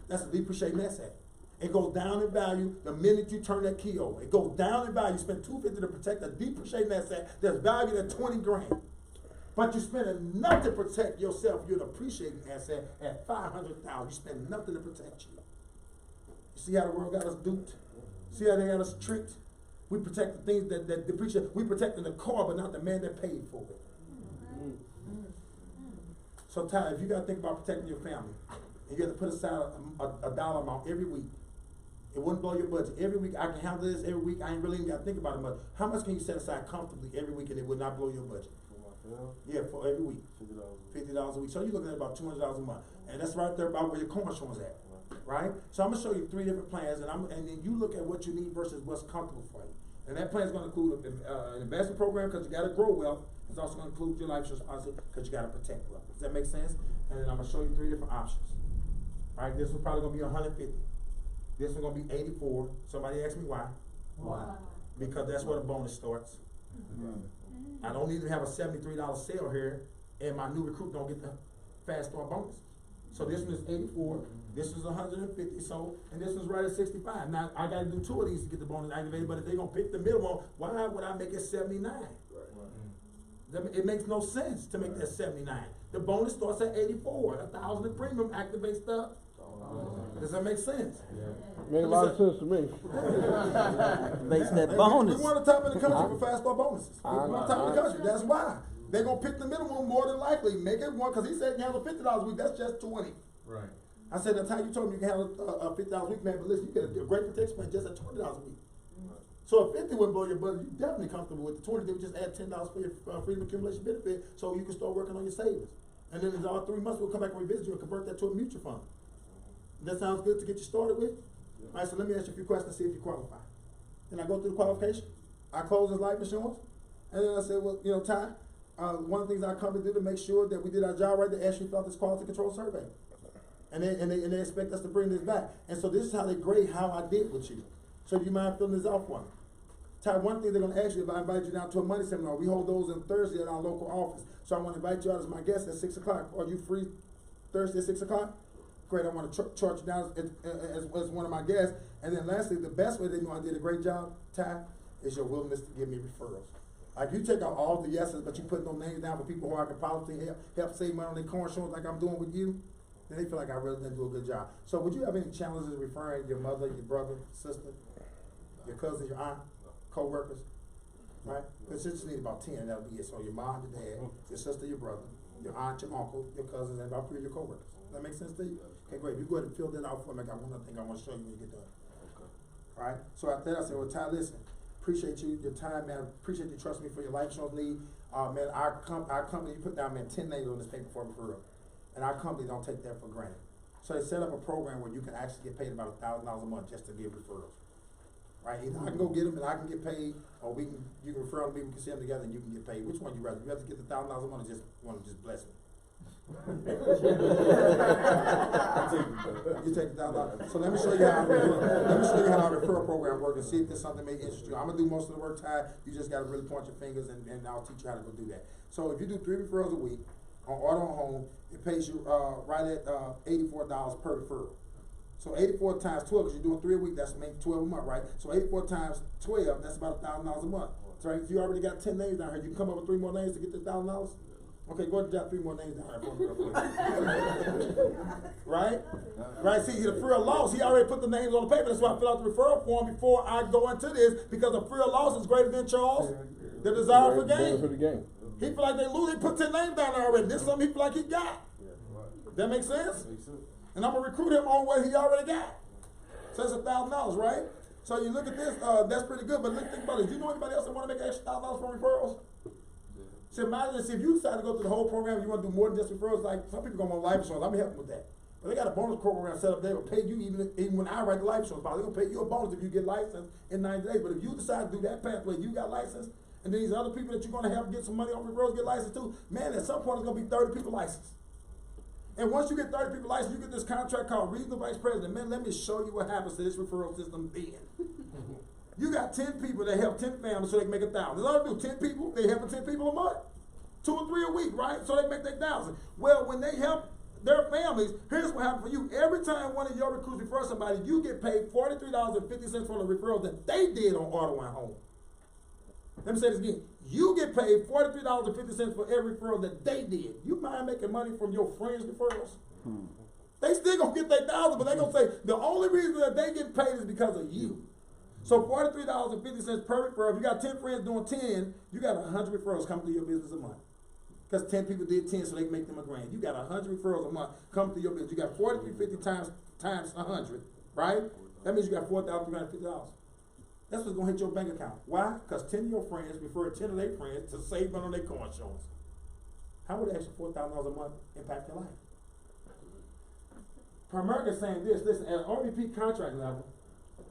That's a depreciating asset. It goes down in value the minute you turn that key over. It goes down in value. You spend $250 to protect a depreciating asset that's valued at 20 grand. But you spend enough to protect yourself. You're an appreciating asset at 500,000. You spend nothing to protect you. You see how the world got us duped? See how they got us tricked? We protect the things that depreciate. We protecting the car, but not the man that paid for it. So Ty, if you got to think about protecting your family, and you have to put aside a dollar amount every week, it wouldn't blow your budget. Every week, I can handle this every week. I ain't really even got to think about it much. How much can you set aside comfortably every week and it would not blow your budget? Yeah, for every week. $50 a week. So you're looking at about $200 a month. And that's right there about where your car insurance is at. Right? So I'm gonna show you 3 different plans and then you look at what you need versus what's comfortable for you. And that plan is gonna include an investment program because you gotta grow wealth. It's also gonna include your life insurance policy because you gotta protect wealth. Does that make sense? And then I'm gonna show you 3 different options. All right, this one's probably gonna be 150. This one's gonna be 84. Somebody asked me why. Why? Because that's where the bonus starts. I don't need to have a $73 sale here and my new recruit don't get the fast start bonus. So this one is 84, this is 150, so, and this one's right at 65. Now, I gotta do 2 of these to get the bonus activated, but if they're gonna pick the middle one, why would I make it 79? It makes no sense to make that 79. The bonus starts at 84, 1,000 in premium activates the, does that make sense? Made a lot of sense to me. Makes that Hey, bonus. We want the top in the country for fast start bonuses. We want the top in the country, that's why. They're gonna pick the middle one more than likely, make it one, cause he said you handle $50 a week, that's just 20. Right. I said, that's how you told me you can handle $50 a week, man, but listen, you get a great protection plan just at $20 a week. So if 50 wouldn't blow your budget, you're definitely comfortable with the 20. They would just add $10 for your freedom accumulation benefit so you can start working on your savings. And then in all 3 months, we'll come back and revisit you and convert that to a mutual fund. That sounds good to get you started with? All right, so let me ask you a few questions to see if you qualify. Then I go through the qualification. I close his life insurance. And then I said, well, you know, Ty, one of the things I come to do to make sure that we did our job right, they actually filled this quality control survey. And they expect us to bring this back. And so this is how they grade how I did with you. So do you mind filling this out for me? Ty, one thing they're gonna ask you if I invite you down to a money seminar. We hold those on Thursday at our local office. So I wanna invite you out as my guest at 6 o'clock. Are you free Thursday at 6 o'clock? Great, I wanna charge you down as one of my guests. And then lastly, the best way they know I did a great job, Ty, is your willingness to give me referrals. Like you take out all the yeses, but you put no names down for people who I can possibly help save money on their car insurance like I'm doing with you, then they feel like I really didn't do a good job. So would you have any challenges referring your mother, your brother, sister, your cousin, your aunt, co-workers, right? Because you just need about 10, that'll be it. So your mom, your dad, your sister, your brother, your aunt, your uncle, your cousins, and about 3 of your co-workers. Does that make sense to you? Okay, great. You go ahead and fill that out for me. I got one other thing I want to show you when you get done. right? So after that, I said, well, Ty, listen, appreciate you, your time, man, appreciate you trusting me for your life insurance need. Man, our company, you put down, man, 10 names on this paper for referral. And our company don't take that for granted. So they set up a program where you can actually get paid about $1,000 a month just to give referrals. Right? Either I can go get them and I can get paid, or you can refer them to me, we can send them together and you can get paid. Which one you rather? You rather get the $1,000 a month or just want to just bless me? You take the $1,000. So let me show you how our referral program works and see if there's something that may interest you. I'm gonna do most of the work, Ty. You just gotta really point your fingers and I'll teach you how to go do that. So if you do 3 referrals a week on auto and home, it pays you right at $84 per referral. So 84 times 12, because you're doing 3 a week, that's make 12 a month, right? So 84 times 12, that's about $1,000 a month. So right, if you already got 10 names down here, you can come up with 3 more names to get this $1,000? Okay, go ahead and jot 3 more names down here for me real quick. Right? Right, see, the referral loss, he already put the names on the paper. That's why I fill out the referral form before I go into this, because the referral loss is greater than Charles, the desire for gain. He feel like they lose, he put 10 names down there already. This is something he feel like he got. That make sense? And I'm gonna recruit him on what he already got. So that's $1,000, right? So you look at this, that's pretty good, but think about it. Do you know anybody else that wanna make an extra $1,000 from referrals? So imagine if you decide to go through the whole program, you wanna do more than just referrals, like some people go on life insurance, I'm gonna help them with that. But they got a bonus program set up, they will pay you even when I write the life insurance policy, they're gonna pay you a bonus if you get licensed in 90 days. But if you decide to do that pathway, you got licensed, and then these other people that you're gonna have get some money on referrals get licensed too, man, at some point it's gonna be 30 people licensed. And once you get 30 people licensed, you get this contract called Regional Vice President. Man, let me show you what happens to this referral system then. You got 10 people that help 10 families so they can make 1,000. That's all they do, 10 people, they help 10 people a month. 2 or 3 a week, right? So they make their 1,000. Well, when they help their families, here's what happens for you. Every time one of your recruits refer somebody, you get paid $43.50 for the referrals that they did on auto and home. Let me say this again. You get paid $43.50 for every referral that they did. You mind making money from your friends' referrals? They still gonna get their 1,000, but they gonna say the only reason that they get paid is because of you. So $43.50 per referral. If you got 10 friends doing 10, you got 100 referrals coming to your business a month. Because 10 people did 10, so they can make them $1,000. You got 100 referrals a month coming to your business. You got $43.50 times 100, right? That means you got $4,350. That's what's gonna hit your bank account. Why? Because 10 of your friends refer 10 of their friends to save money on their car insurance. How would an extra $4,000 a month impact your life? Primerica is saying this, listen, at an RVP contract level,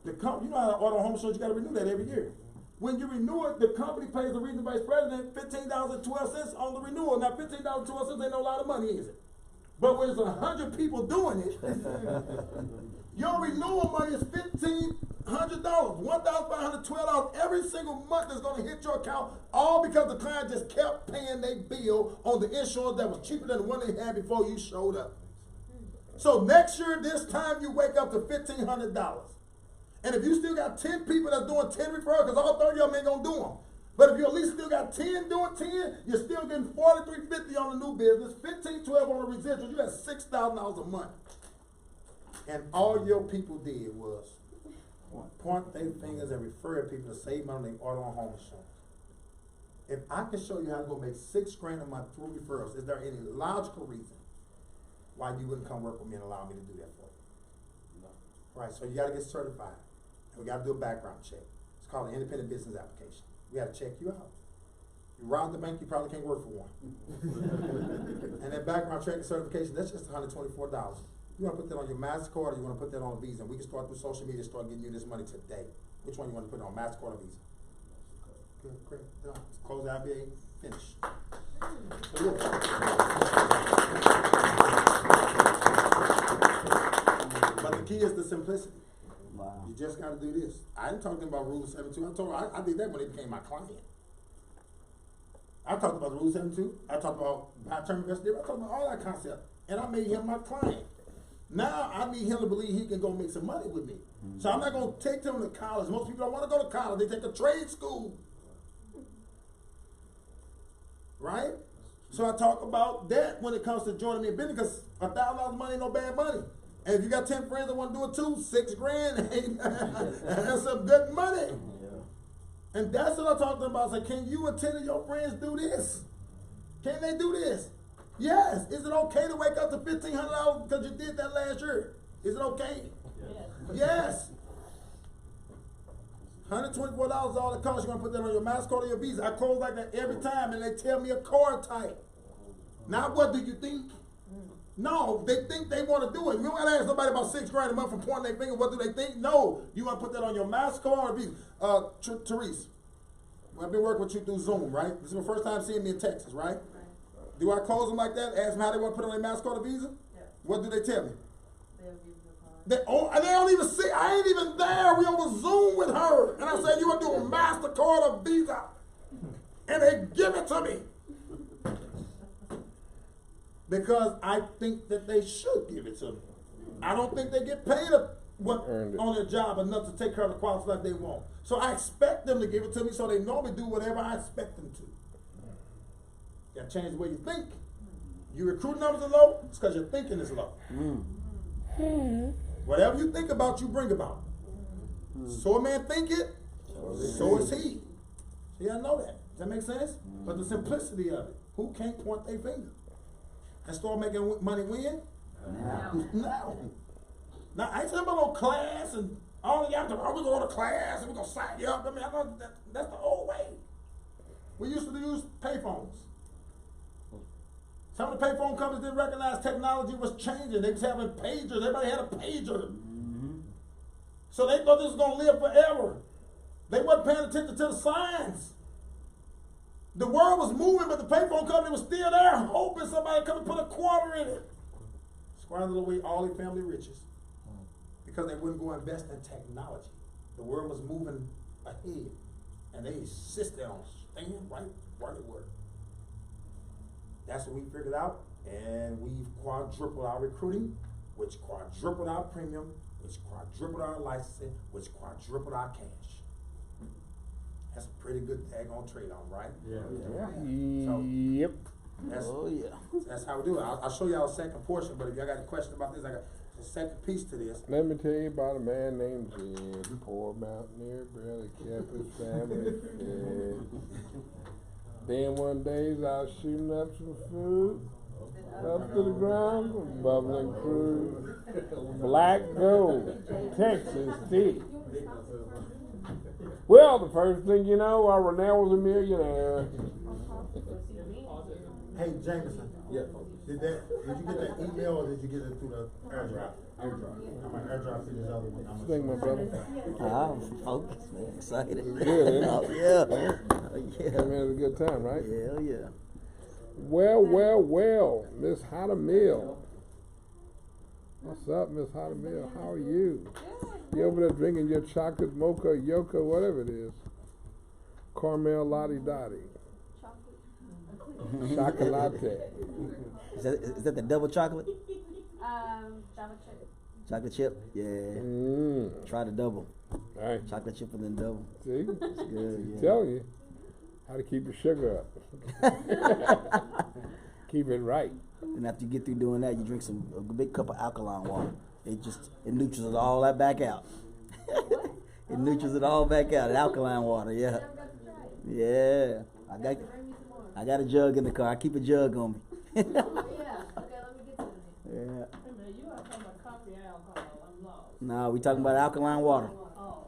the company, you know how auto home insurance, you gotta renew that every year. When you renew it, the company pays the regional vice president $15.12 on the renewal. Now $15.12 ain't no lot of money, is it? But when there's 100 people doing it, your renewal money is $1,500, $1,512 every single month that's gonna hit your account, all because the client just kept paying their bill on the insurance that was cheaper than the one they had before you showed up. So next year, this time you wake up to $1,500. And if you still got 10 people that's doing 10 referrals, because all 30 of them ain't gonna do them. But if you at least still got 10 doing 10, you're still getting $43.50 on the new business, $15.12 on the residual. You got $6,000 a month. And all your people did was point their fingers and refer people to save money on their auto and home insurance. If I can show you how to go make $6,000 a month through referrals, is there any logical reason why you wouldn't come work with me and allow me to do that for you? No. Right, so you gotta get certified. And we gotta do a background check. It's called an independent business application. We gotta check you out. You robbed the bank, you probably can't work for one. And that background check and certification, that's just $124. You wanna put that on your MasterCard or you wanna put that on a Visa? And we can start through social media, start getting you this money today. Which one you wanna put it on, MasterCard or Visa? Good, great, done. Let's close the IBA, finish. But the key is the simplicity. Wow. You just gotta do this. I didn't talk to them about Rule 72. I told her I did that when they became my client. I talked about the Rule 72. I talked about high-term investor. I talked about all that concept. And I made him my client. Now I need him to believe he can go make some money with me. So I'm not gonna take them to college. Most people don't wanna go to college. They take a trade school. Right? So I talk about that when it comes to joining me in business, because $1,000 money ain't no bad money. And if you got 10 friends that want to do it too, $6,000, that's some good money. Yeah. And that's what I'm talking about. Say, can you and 10 of your friends do this? Can they do this? Yes. Is it okay to wake up to $1,500 because you did that last year? Is it okay? Yeah. Yes. $124 is all it costs. You're gonna put that on your MasterCard or your Visa. I close like that every time, and they tell me a card type. Now, what do you think? No, they think they want to do it. You don't gotta ask nobody about $6 a month for pointing their finger. What do they think? No, you want to put that on your MasterCard or Visa. Therese, I've been working with you through Zoom, right? This is the first time seeing me in Texas, right? Do I close them like that? Ask them how they want to put it on their MasterCard or Visa? Yeah. What do they tell me? They'll give you a card. They don't even see. I ain't even there. We over Zoom with her, and I said, "You want to do a MasterCard or Visa?" And they give it to me because I think that they should give it to me. I don't think they get paid on their job enough to take care of the quality like they want. So I expect them to give it to me, so they normally do whatever I expect them to. You gotta change the way you think. Your recruit numbers are low, it's because your thinking is low. Whatever you think about, you bring about. So a man think it, so is he. So you gotta know that. Does that make sense? But the simplicity of it, who can't point their finger and start making money when? Now. Now, I ain't talking about no class and all you have to, we're going to class and we're going to sign you up. I mean, I know that's the old way. We used to use payphones. Some of the payphone companies didn't recognize technology was changing. They was having pagers. Everybody had a pager. So they thought this was going to live forever. They wasn't paying attention to the signs. The world was moving, but the payphone company was still there, hoping somebody would come and put a quarter in it. Squandered away all their family riches because they wouldn't go invest in technology. The world was moving ahead, and they insisted on staying right where they were. That's what we figured out, and we've quadrupled our recruiting, which quadrupled our premium, which quadrupled our licensing, which quadrupled our cash. That's a pretty good daggone trade-off, right? Yeah. So, Yep. That's, that's how we do it. I'll show y'all a second portion, but if y'all got a question about this, I got a second piece to this. Let me tell you about a man named Jed, poor mountaineer, barely kept his family fed. Then one day I was shooting up some food, up to the ground, a bubbling crude, black gold, Texas tea. Well, the first thing you know, Renell was a millionaire. Hey, Jameson. Yeah. Did you get that email or did you get it through the AirDrop? AirDrop. I'm gonna AirDrop to this other one. Thank my brother. I'm focused, man. Excited. It was good, ain't it? Oh, yeah. I mean, it was a good time, right? Hell yeah. Well, Miss Hotamill. What's up, Miss Hotamill? How are you? You over there drinking your chocolate mocha, yoka, whatever it is. Caramel Lottie Dottie. Chocolate. Is that the double chocolate? Chocolate chip. Chocolate chip? Yeah. Try the double. All right. Chocolate chip and then double. See? It's good, yeah. Tell you how to keep your sugar up. Keep it right. And after you get through doing that, you drink a big cup of alkaline water. It neutrals all that back out. It neutrals it all back out. Alkaline water, yeah. Yeah. I got a jug in the car. I keep a jug on me. Yeah. Okay, let me get to it. Yeah. Wait a minute, you are talking about coffee and alcohol. I'm lost. No, we talking about alkaline water. Oh.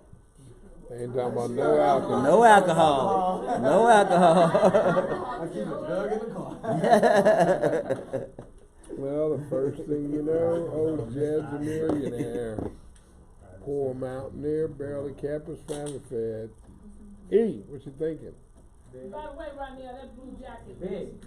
They ain't talking about no alcohol. No alcohol. No alcohol. I keep a jug in the car. Well, the first thing you know, old Jed's a millionaire. Poor mountaineer, barely kept his family fed. E, what you thinking? By the way, right now, that blue jacket is good.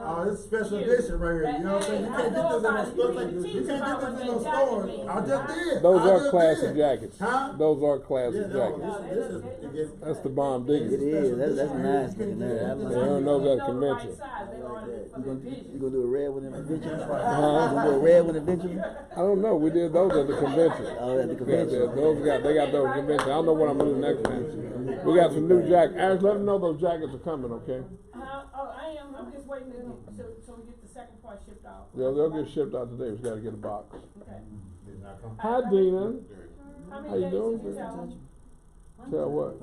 Oh, this is special edition right here. You know what I'm saying? You can't get this in no store. You can't get this in no store. I just did. Those I are just classic did. jackets. Huh? Those are Yeah, classic no, jackets. this is. That's the bomb diggers. It is. That's nice looking there. I They like don't it. know that Right convention. size, they ordered it for You the gonna, vision. you gonna do a red one eventually? You Huh? gonna do a red one eventually? I don't know. We did those at the convention. Oh, at the Yeah, convention. they got those convention. I don't know what I'm gonna do next time. We got some new jackets. Alex, let them know those jackets are coming, okay? Oh, I am. I'm just waiting so we get the second part shipped out. Yeah, they'll get shipped out today. We just gotta get a box. Okay. Hi, Dina. How many How you days doing? did you tell? Tell what?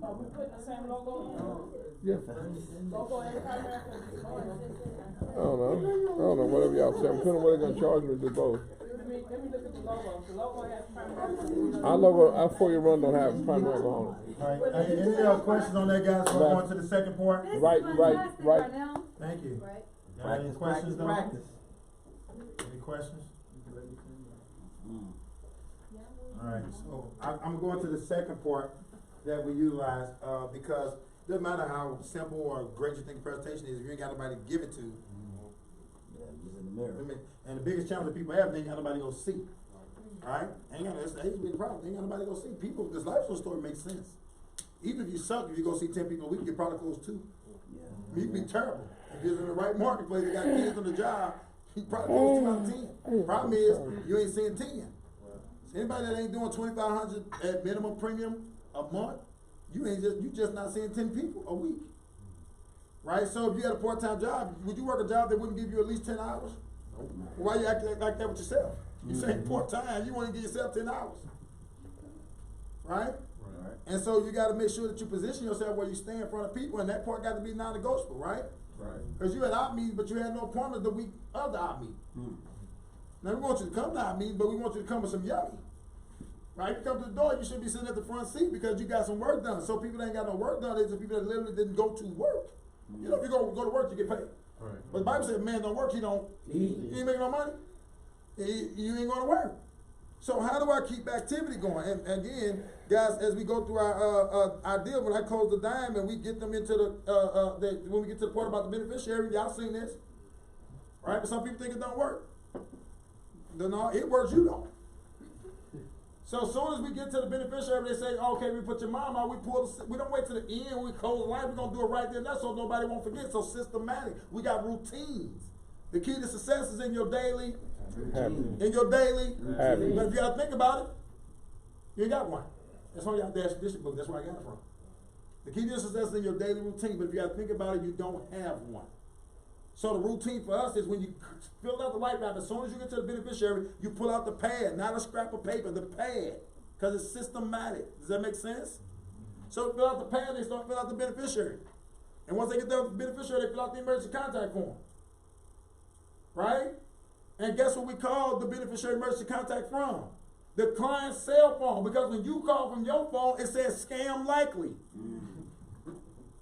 Oh, we putting the same logo on? Yeah. Logo and I don't know. Whatever y'all tell me. Depending on what they're gonna charge me to do both. look at the logo. The logo has Primerica. Our logo, our 4-year run don't have Primerica on it. Alright, any other questions on that, guys, before we go on to the second part? This is Right. fantastic right now. Thank you. Right. Got any questions, though? Practice. Any questions? Mm. Alright, so I'm going to the second part that we utilize, because it doesn't matter how simple or great you think the presentation is, if you ain't got nobody to give it to. Yeah, just in the mirror. And the biggest challenge that people have, they ain't got nobody to go see. Alright? That's the big problem. They ain't got nobody to go see. People, this lifestyle story makes sense. Even if you suck, if you go see 10 people a week, your product goes 2. Yeah. You'd be terrible. If you're in the right marketplace, you got kids on the job, you probably goes 2 out of 10. Problem is, you ain't seeing 10. So anybody that ain't doing 2,500 at minimum premium a month, you just not seeing 10 people a week. Right? So if you had a part-time job, would you work a job that wouldn't give you at least 10 hours? Why you acting like that with yourself? You say part-time, you want to give yourself 10 hours. Right? And so you got to make sure that you position yourself where you stand in front of people, and that part got to be non-negotiable, right? Right. Because you had our meeting, but you had no appointment the week of the our meeting. Now we want you to come to our meeting, but we want you to come with some yummy. Right? You come to the door, you should be sitting at the front seat because you got some work done. So people that ain't got no work done, these are people that literally didn't go to work. You know, if you go to work, you get paid. Right. But the Bible said, man don't work, he ain't making no money. You ain't going to work. So how do I keep activity going? And again, guys, as we go through our deal, when I close the dime and we get them into when we get to the part about the beneficiary, y'all seen this, right? But some people think it don't work. No, it works, you don't. So as soon as we get to the beneficiary, they say, okay, we put your mom out, we don't wait to the end, we close the line, we're going to do it right there and there so nobody won't forget. So systematic. We got routines. The key to success is in your daily Habit. But if you gotta think about it, you ain't got one. That's why y'all dash district book. That's where I got it from. The key to success is in your daily routine, but if you gotta think about it, you don't have one. So the routine for us is when you fill out the white paper, as soon as you get to the beneficiary, you pull out the pad, not a scrap of paper, the pad, because it's systematic. Does that make sense? So fill out the pad, they start filling out the beneficiary. And once they get the beneficiary, they fill out the emergency contact form. Right? And guess what we call the beneficiary emergency contact from? The client's cell phone. Because when you call from your phone, it says scam likely.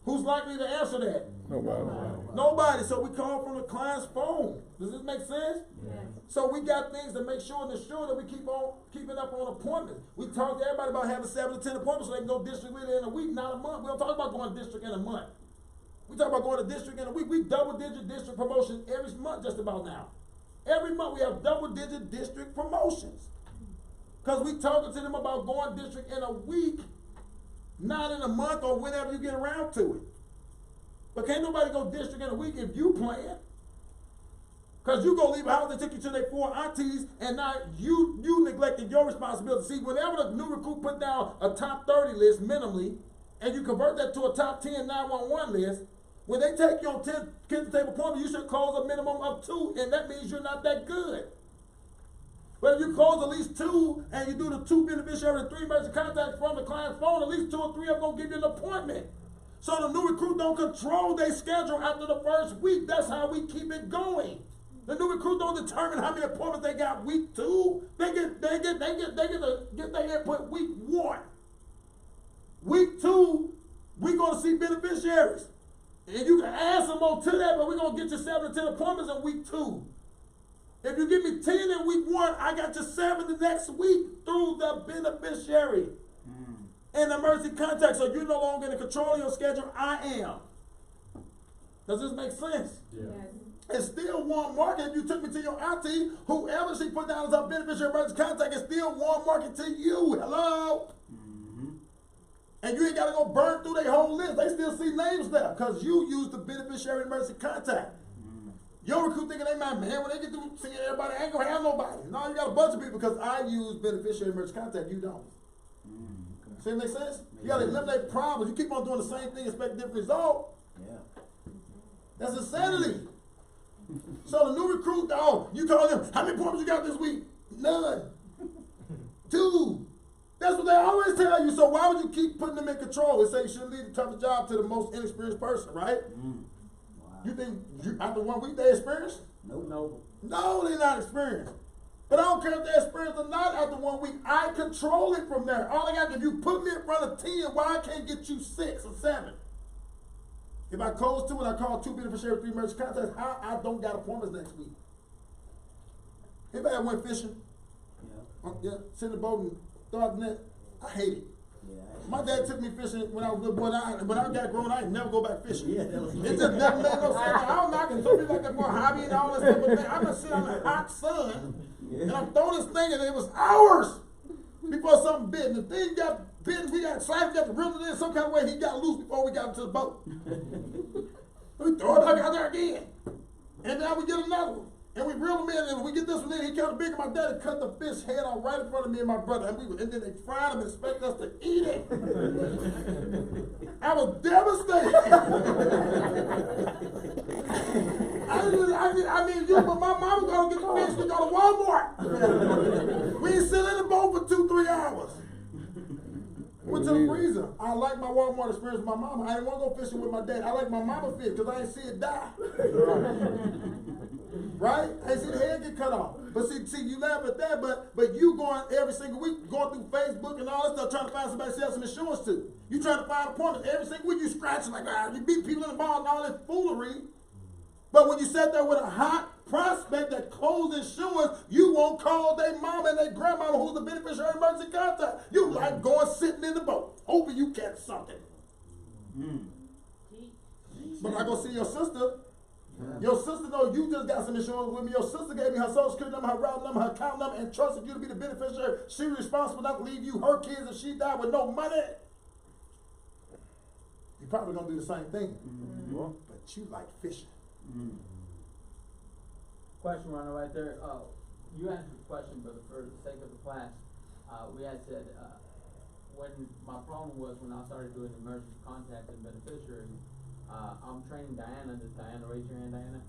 Who's likely to answer that? Nobody. So we call from the client's phone. Does this make sense? Yes. So we got things to make sure and ensure that we keeping up on appointments. We talk to everybody about having 7 to 10 appointments so they can go district with it in a week, not a month. We don't talk about going district in a month. We talk about going to district in a week. We double-digit district promotions every month just about now. Every month we have double-digit district promotions. Because we talking to them about going district in a week, not in a month or whenever you get around to it. But can't nobody go district in a week if you plan. Because you go leave a house, they took you to their 4 aunties, and now you neglected your responsibility. See, whenever the new recruit put down a top 30 list minimally, and you convert that to a top 10 911 list, when they take you on 10 kids table appointment, you should close a minimum of 2, and that means you're not that good. But if you close at least 2, and you do the 2 beneficiary and 3 emergency contacts from the client's phone, at least 2 or 3 of them gonna give you an appointment. So the new recruit don't control their schedule after the first week. That's how we keep it going. The new recruit don't determine how many appointments they got week 2. They get their input week 1. Week 2, we gonna see beneficiaries. And you can add some more to that, but we're going to get you 7 to 10 appointments in week 2. If you give me 10 in week 1, I got you 7 the next week through the beneficiary and emergency contact. So you're no longer in control of your schedule. I am. Does this make sense? Yeah. It's still warm market. If you took me to your auntie, whoever she put down as a beneficiary emergency contact, it's still warm market to you. Hello? And you ain't got to go burn through their whole list. They still see names there because you use the beneficiary emergency contact. Your recruit thinking they my man, when they get through seeing everybody, I ain't going to have nobody. No, you got a bunch of people because I use beneficiary emergency contact. You don't. See what makes sense? You got to eliminate problems. You keep on doing the same thing, expect a different result. Yeah. That's insanity. So the new recruit, you call them, how many appointments you got this week? None. 2. That's what they always tell you. So why would you keep putting them in control? They say you should leave the toughest job to the most inexperienced person, right? Wow. You think after 1 week they experienced? Nope. No, they're not experienced. But I don't care if they experience or not after 1 week. I control it from there. All I got, if you put me in front of 10, why I can't get you 6 or 7? If I close 2 and I call 2 beneficiaries, 3 emergency contacts, how I don't got appointments next week? Anybody went fishing? Yeah, sit in the boat and throw out the net. I hate it. Yeah. My dad took me fishing when I was a little boy. When I got grown, I ain't never go back fishing. Yeah, that was It just never made no sense. I don't knock it. Some people like that more hobby and all this stuff, but man, I'm gonna sit on the hot sun and I'm throwing this thing and it was hours before something bit. And the thing got bitten, we got excited, we got to reel it in some kind of way. He got loose before we got into the boat. We throw it back out there again. And now we get another one. And we reel him in, and we get this one in. He counted big, and my daddy cut the fish head off right in front of me and my brother. And then they fried him and expected us to eat it. I was devastated. I mean, but my mama gonna get the fish to go to Walmart. We ain't sit in the boat for 2-3 hours. Went to the freezer. I like my Walmart experience with my mama. I didn't want to go fishing with my dad. I like my mama fish because I ain't see it die. Right? I ain't see the head get cut off. But see, you laugh at that, but you going every single week, going through Facebook and all that stuff, trying to find somebody to sell some insurance to. You trying to find appointments. Every single week you scratching like, you beat people in the ball and all this foolery. But when you sat there with a hot prospect that closed insurance, you won't call their mama and their grandmama who's the beneficiary of emergency contact. You like going sitting in the boat, hoping you catch something. But I go see your sister. Your sister know you just got some insurance with me. Your sister gave me her social security number, her route number, her account number, and trusted you to be the beneficiary. She responsible not to leave you her kids if she died with no money. You probably gonna do the same thing. But you like fishing. Question runner right there. You answered the question, but for the sake of the class, we had said when my problem was when I started doing emergency contact and beneficiaries, I'm training Diana. Does Diana raise your hand, Diana?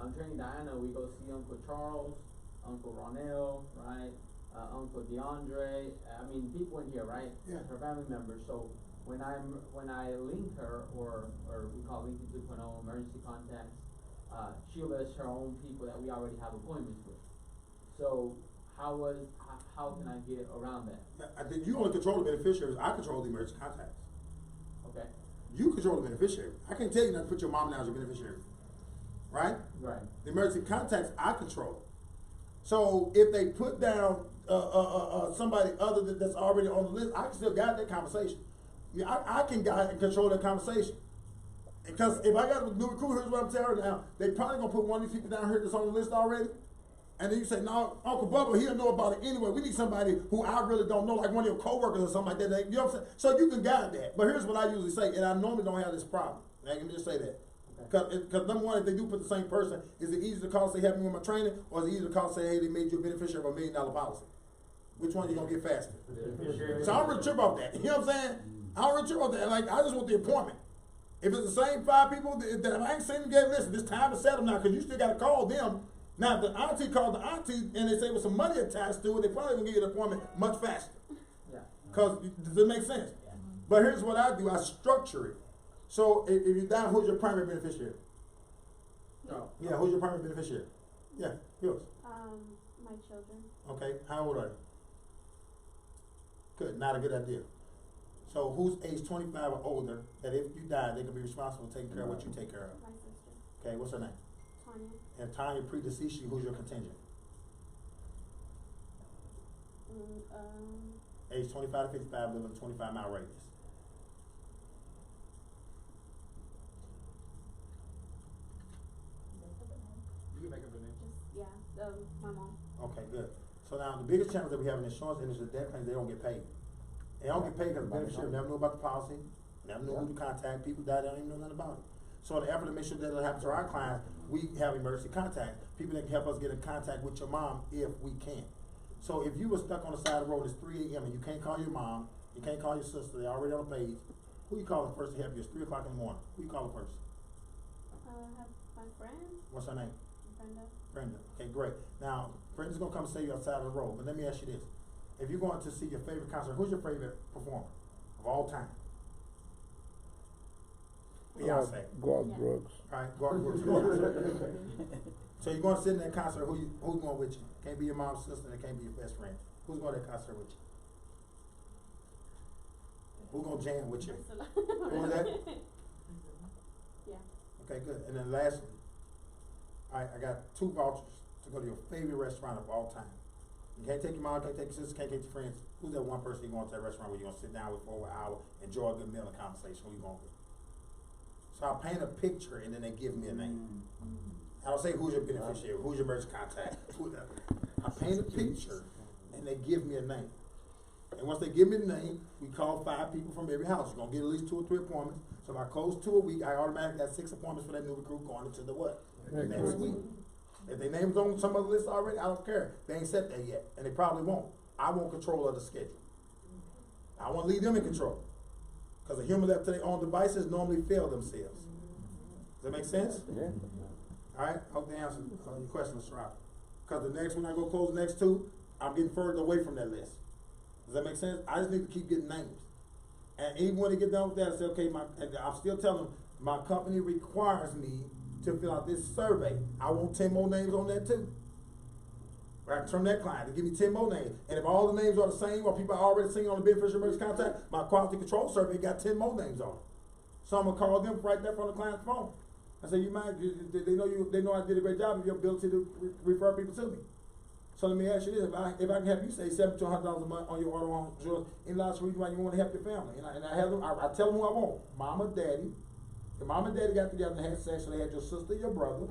I'm training Diana. We go see Uncle Charles, Uncle Ronell, right? Uncle DeAndre. I mean, people in here, right? Yeah. Her family members. So when I link her, or we call Linking 2.0 emergency contacts, she'll list her own people that we already have appointments with. So how can I get around that? I think you only control the beneficiaries. I control the emergency contacts. Okay. You control the beneficiary. I can't tell you not to put your mom down as your beneficiary. Right? Right. The emergency contacts, I control. So if they put down somebody other that's already on the list, I can still guide that conversation. Yeah, I can guide and control that conversation. Because if I got a new recruit, here's what I'm telling her now. They probably gonna put one of these people down here that's on the list already. And then you say, no, Uncle Bubba, he'll know about it anyway. We need somebody who I really don't know, like one of your coworkers or something like that. You know what I'm saying? So you can guide that. But here's what I usually say, and I normally don't have this problem. I can just say that. Because number one, if they do put the same person, is it easier to call and say, help me with my training, or is it easier to call and say, hey, they made you a beneficiary of $1 million policy? Which one you gonna get faster? So I don't really trip off that. You know what I'm saying? I don't really trip off that. Like, I just want the appointment. If it's the same 5 people that I ain't seen them get, listen, it's time to set them now, because you still got to call them. Now, if the auntie called the auntie and they say with some money attached to it, they probably gonna give you an appointment much faster. Yeah. Because, does it make sense? Yeah. But here's what I do, I structure it. So if you're down, who's your primary beneficiary? No. Yeah, who's your primary beneficiary? Yeah, yours. My children. Okay, how old are you? Good, not a good idea. So who's age 25 or older that if you die, they can be responsible for taking care of what you take care of? My sister. Okay, what's her name? Tanya. And Tanya predeceased you, who's your contingent? Age 25 to 55, live in a 25-mile radius. You can make up a name. My mom. Okay, good. So now the biggest challenge that we have in insurance industry is death claims, they don't get paid. They don't get paid because the beneficiary never knew about the policy, never knew who to contact, people died, they don't even know nothing about it. So in the effort to make sure that doesn't happen to our clients, we have emergency contacts, people that can help us get in contact with your mom if we can. So if you were stuck on the side of the road, it's 3 a.m. and you can't call your mom, you can't call your sister, they're already on the page, who you calling first to help you? It's 3 o'clock in the morning. Who you calling first? I have my friend, What's her name? Brenda. Brenda. Okay, great. Now, Brenda's gonna come save you outside of the road, but let me ask you this. If you're going to see your favorite concert, who's your favorite performer of all time? Beyonce. Garth Brooks. Alright, Garth Brooks. So you're gonna sit in that concert, who's going with you? Can't be your mom's sister, and it can't be your best friend. Who's going to that concert with you? Who's gonna jam with you? Who was that? Yeah. Okay, good. And then last one. Alright, I got 2 vouchers to go to your favorite restaurant of all time. You can't take your mom, can't take your sister, can't take your friends. Who's that one person you going to that restaurant where you're gonna sit down with for over an hour, enjoy a good meal and conversation? Who you going with? So I paint a picture and then they give me a name. I don't say who's your beneficiary, who's your merchant contact. I paint a picture and they give me a name. And once they give me the name, we call 5 people from every house. You're gonna get at least 2 or 3 appointments. So if I close 2 a week, I automatically got 6 appointments for that new recruit going into the what? Next week. If their name's on some other list already, I don't care. They ain't set that yet, and they probably won't. I want control of the schedule. I want to leave them in control. Because a human left to their own devices normally fail themselves. Does that make sense? Yeah. All right, hope they answer your question, Mr. Rob. Because the next one I go close the next 2, I'm getting further away from that list. Does that make sense? I just need to keep getting names. And even when they get done with that, I say, okay, and I'm still telling them, my company requires me to fill out this survey. I want 10 more names on that too. Right, from that client, to give me 10 more names. And if all the names are the same, or people are already seen on the beneficiary emergency contact, my quality control survey got 10 more names on it. So I'm gonna call them right there from the client's phone. I say, you mind, they know I did a great job of your ability to refer people to me. So let me ask you this, if I can have you say $700 to $100 a month on your auto home insurance, any lots of reason why you want to help your family. And I have them, I tell them who I want. Mama, daddy. Your mom and daddy got together and had sex, so they had your sister, your brother,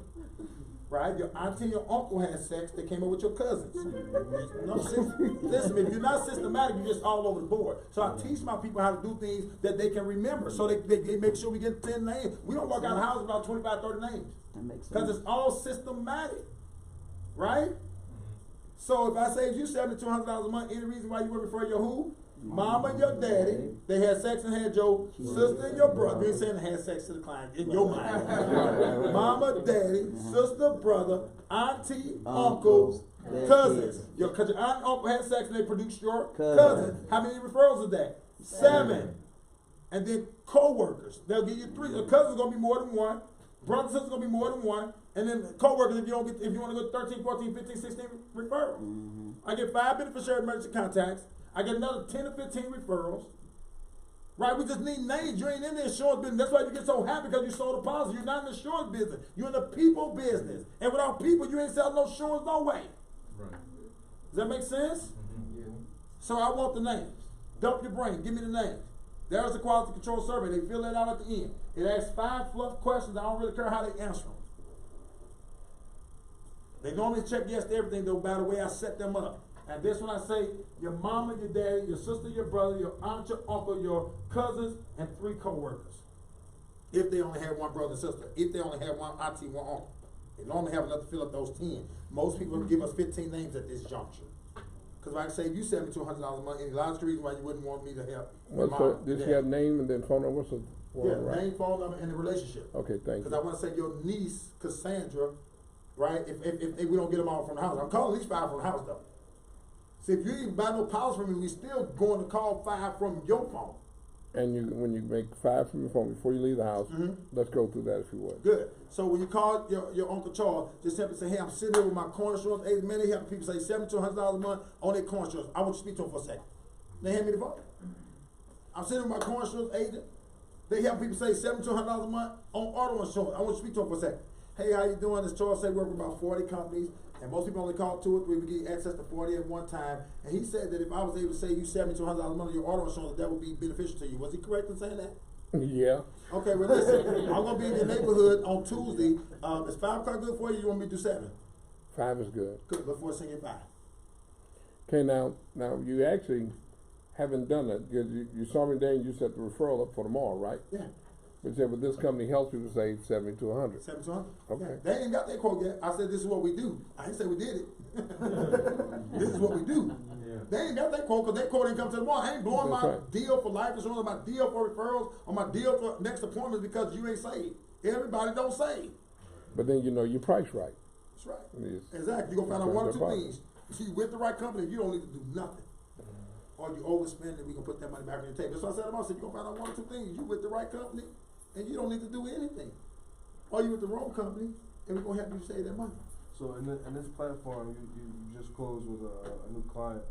right? Your auntie and your uncle had sex, they came up with your cousins. No, listen, if you're not systematic, you're just all over the board. So I teach my people how to do things that they can remember, so they make sure we get 10 names. We don't walk out of the house without 25, 30 names. That makes sense. Because it's all systematic, right? So if I save you $70 to $100 a month, any reason why you would refer your who? Mama and your daddy, they had sex and had your sister and your brother. You ain't saying they had sex to the client in your mind. Mama, daddy, sister, brother, auntie, uncles, cousins. Your aunt and uncle had sex and they produced your cousin. How many referrals is that? 7. And then co-workers. They'll give you 3. The cousin's gonna be more than 1. Brother and sister's gonna be more than 1. And then co-workers, if you want to go 13, 14, 15, 16 referrals. I get 5 beneficiary emergency contacts. I get another 10 or 15 referrals. Right? We just need names. You ain't in the insurance business. That's why you get so happy, because you sold a policy. You're not in the insurance business. You're in the people business. And without people, you ain't selling no insurance no way. Right. Does that make sense? Yeah. So I want the names. Dump your brain. Give me the names. There's the quality control survey. They fill that out at the end. It asks 5 fluff questions. I don't really care how they answer them. They normally check yes to everything, though, by the way I set them up. And this one I say, your mama, your daddy, your sister, your brother, your aunt, your uncle, your cousins, and 3 co-workers. If they only have 1 brother and sister. If they only have 1 auntie, 1 uncle. They normally have enough to fill up those 10. Most people give us 15 names at this juncture. Because if I can save you $70 to $100 a month, any logical reason why you wouldn't want me to help. Does she have name and then phone number? What's the Yeah, name, phone number, and the relationship. Okay, thank you. Because I want to say your niece, Cassandra, right? If we don't get them all from the house. I'm calling at least 5 from the house, though. See, if you even buy no policy from me, we still going to call 5 from your phone. And when you make 5 from your phone before you leave the house, let's go through that if you would. Good. So when you call your Uncle Charles, just simply say, hey, I'm sitting here with my car insurance agent. Man, they have people say $70 to $100 a month on their car insurance. I want you to speak to them for a second. They hand me the phone. I'm sitting with my car insurance agent. They have people say $70 to $100 a month on auto insurance. I want you to speak to them for a second. Hey, how you doing? This Charles say we work with about 40 companies. And most people only call 2 or 3. We get access to 40 at one time. And he said that if I was able to save you $70 to $100 a month on your auto insurance, that would be beneficial to you. Was he correct in saying that? Yeah. Okay, well listen, I'm gonna be in your neighborhood on Tuesday. Is 5 o'clock good for you? You want me to do 7? 5 is good. Good. Before singing 5. Okay, now you actually haven't done that because you saw me there and you set the referral up for tomorrow, right? Yeah. But said, but this company helps people save 70 to 100. 7 to 100. Okay. Yeah. They ain't got their quote yet. I said this is what we do. I didn't say we did it. This is what we do. Yeah. They ain't got their quote because their quote ain't come to the morning. I ain't blowing That's my right. deal for life insurance, or my deal for referrals, or my deal for next appointments because you ain't saved. Everybody don't save. But then you know your price right. That's right. Yes. Exactly. You're gonna find out 1 or 2 That's things. If you with the right company, you don't need to do nothing. Or you overspend and we can put that money back on your table. That's what I said about. I said you're gonna find out 1 or 2 things. You with the right company, and you don't need to do anything. Or you with the wrong company, and we're gonna help you save that money. So in this platform, you just closed with a new client,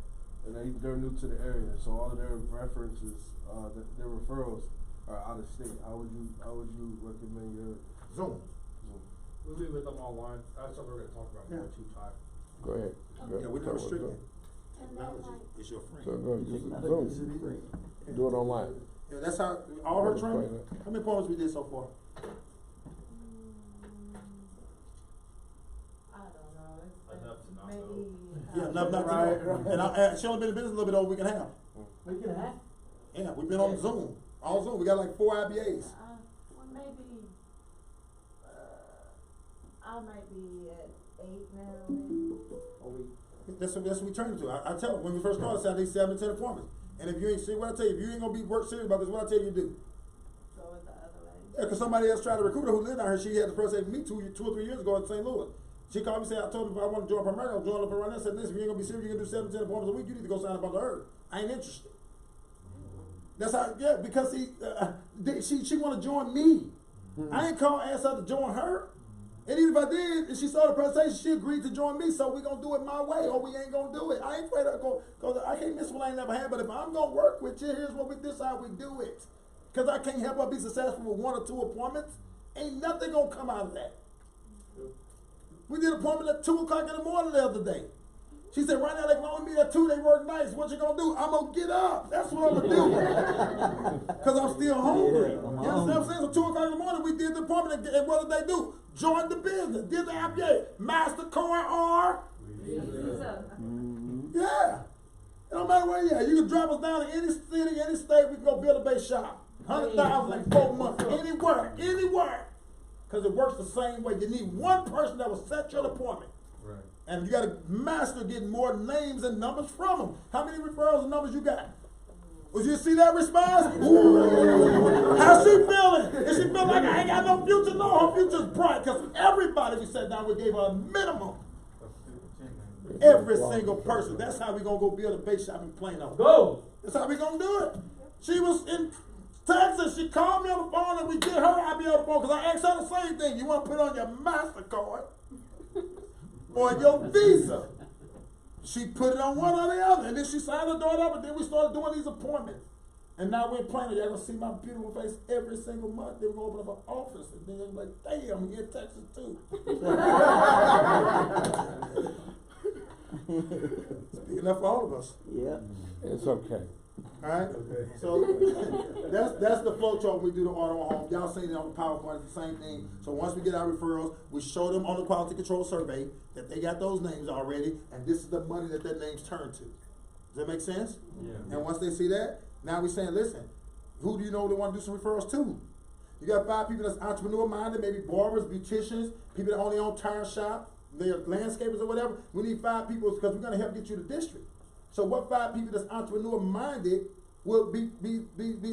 and they're new to the area, so all of their references, their referrals are out of state. How would you recommend your Zoom. We meet with them online, that's what we're gonna talk about more too, Ty. Go ahead. Yeah, we're not restricted. And then Technology like, is your friend. So go, Technology is Zoom, free. do it online. Yeah, that's how, all her Explain training, it. how many appointments we did so far? I don't know, it's been Enough to not maybe. Yeah, not to know. And she only been in business a little bit over a week and a half. We can have. Yeah, we've been on Zoom, all Zoom, we got like 4 IBAs. Well, maybe, I might be at 8 now, maybe. That's what we turn to. I tell them, when we first started, I said I need 7 to 10 appointments. And if you ain't serious, what I tell you, if you ain't gonna be work serious about this, what I tell you to do? Go with the other way. Yeah, cause somebody else tried to recruit her who lived down here, she had the person say, me 2 or 3 years ago in St. Louis. She called me and said, I told her if I want to join Primerica, I'll join up around there. I said, listen, if you ain't gonna be serious, you can do 7 to 10 appointments a week, you need to go sign up on the herd. I ain't interested. That's how, yeah, because she wanna join me. I ain't call ask her to join her. And even if I did, and she saw the presentation, she agreed to join me, so we gonna do it my way, or we ain't gonna do it. I ain't afraid to go, cause I can't miss what I ain't never had, but if I'm gonna work with you, this how we do it. Cause I can't help her be successful with 1 or 2 appointments. Ain't nothing gonna come out of that. We did an appointment at 2 o'clock in the morning the other day. She said, right now they can only meet at 2, they work nights. What you gonna do? I'm gonna get up. That's what I'm gonna do. Cause I'm still hungry. Yeah, I'm You understand what I'm saying? So 2 o'clock in the morning, we did the appointment, and what did they do? Joined the business, did the IPA, MasterCard or? Yeah. It don't matter where you at. You can drop us down to any city, any state, we can go build a base shop. 100,000 in 4 months, anywhere. Cause it works the same way. You need one person that will set your appointment. right? And you gotta master getting more names and numbers from them. How many referrals and numbers you got? Did you see that response? Ooh. How's she feeling? Is she feeling like I ain't got no future? No, her future's bright. Cause everybody we sat down, we gave her a minimum. Every single person. That's how we gonna go build a base shop in Plano. Go! That's how we gonna do it. She was in Texas. She called me on the phone and we did her IB on the phone because I asked her the same thing. You want to put on your MasterCard or your Visa? She put it on one or the other, and then she signed her daughter up, and then we started doing these appointments. And now we're planning. Y'all gonna see my beautiful face every single month. Then we're gonna open up an office, and then they're like, damn, I'm here in Texas too. Speaking up for all of us. Yeah. It's okay. Alright? So that's the flow chart when we do the auto home. Y'all seen it on the PowerPoint, it's the same thing. So once we get our referrals, we show them on the quality control survey that they got those names already, and this is the money that their names turn to. Does that make sense? Yeah. And once they see that, now we're saying, listen, who do you know they want to do some referrals to? You got 5 people that's entrepreneur minded, maybe barbers, beauticians, people that only own tire shop, they're landscapers or whatever. We need 5 people because we're gonna help get you the district. So what 5 people that's entrepreneur minded will be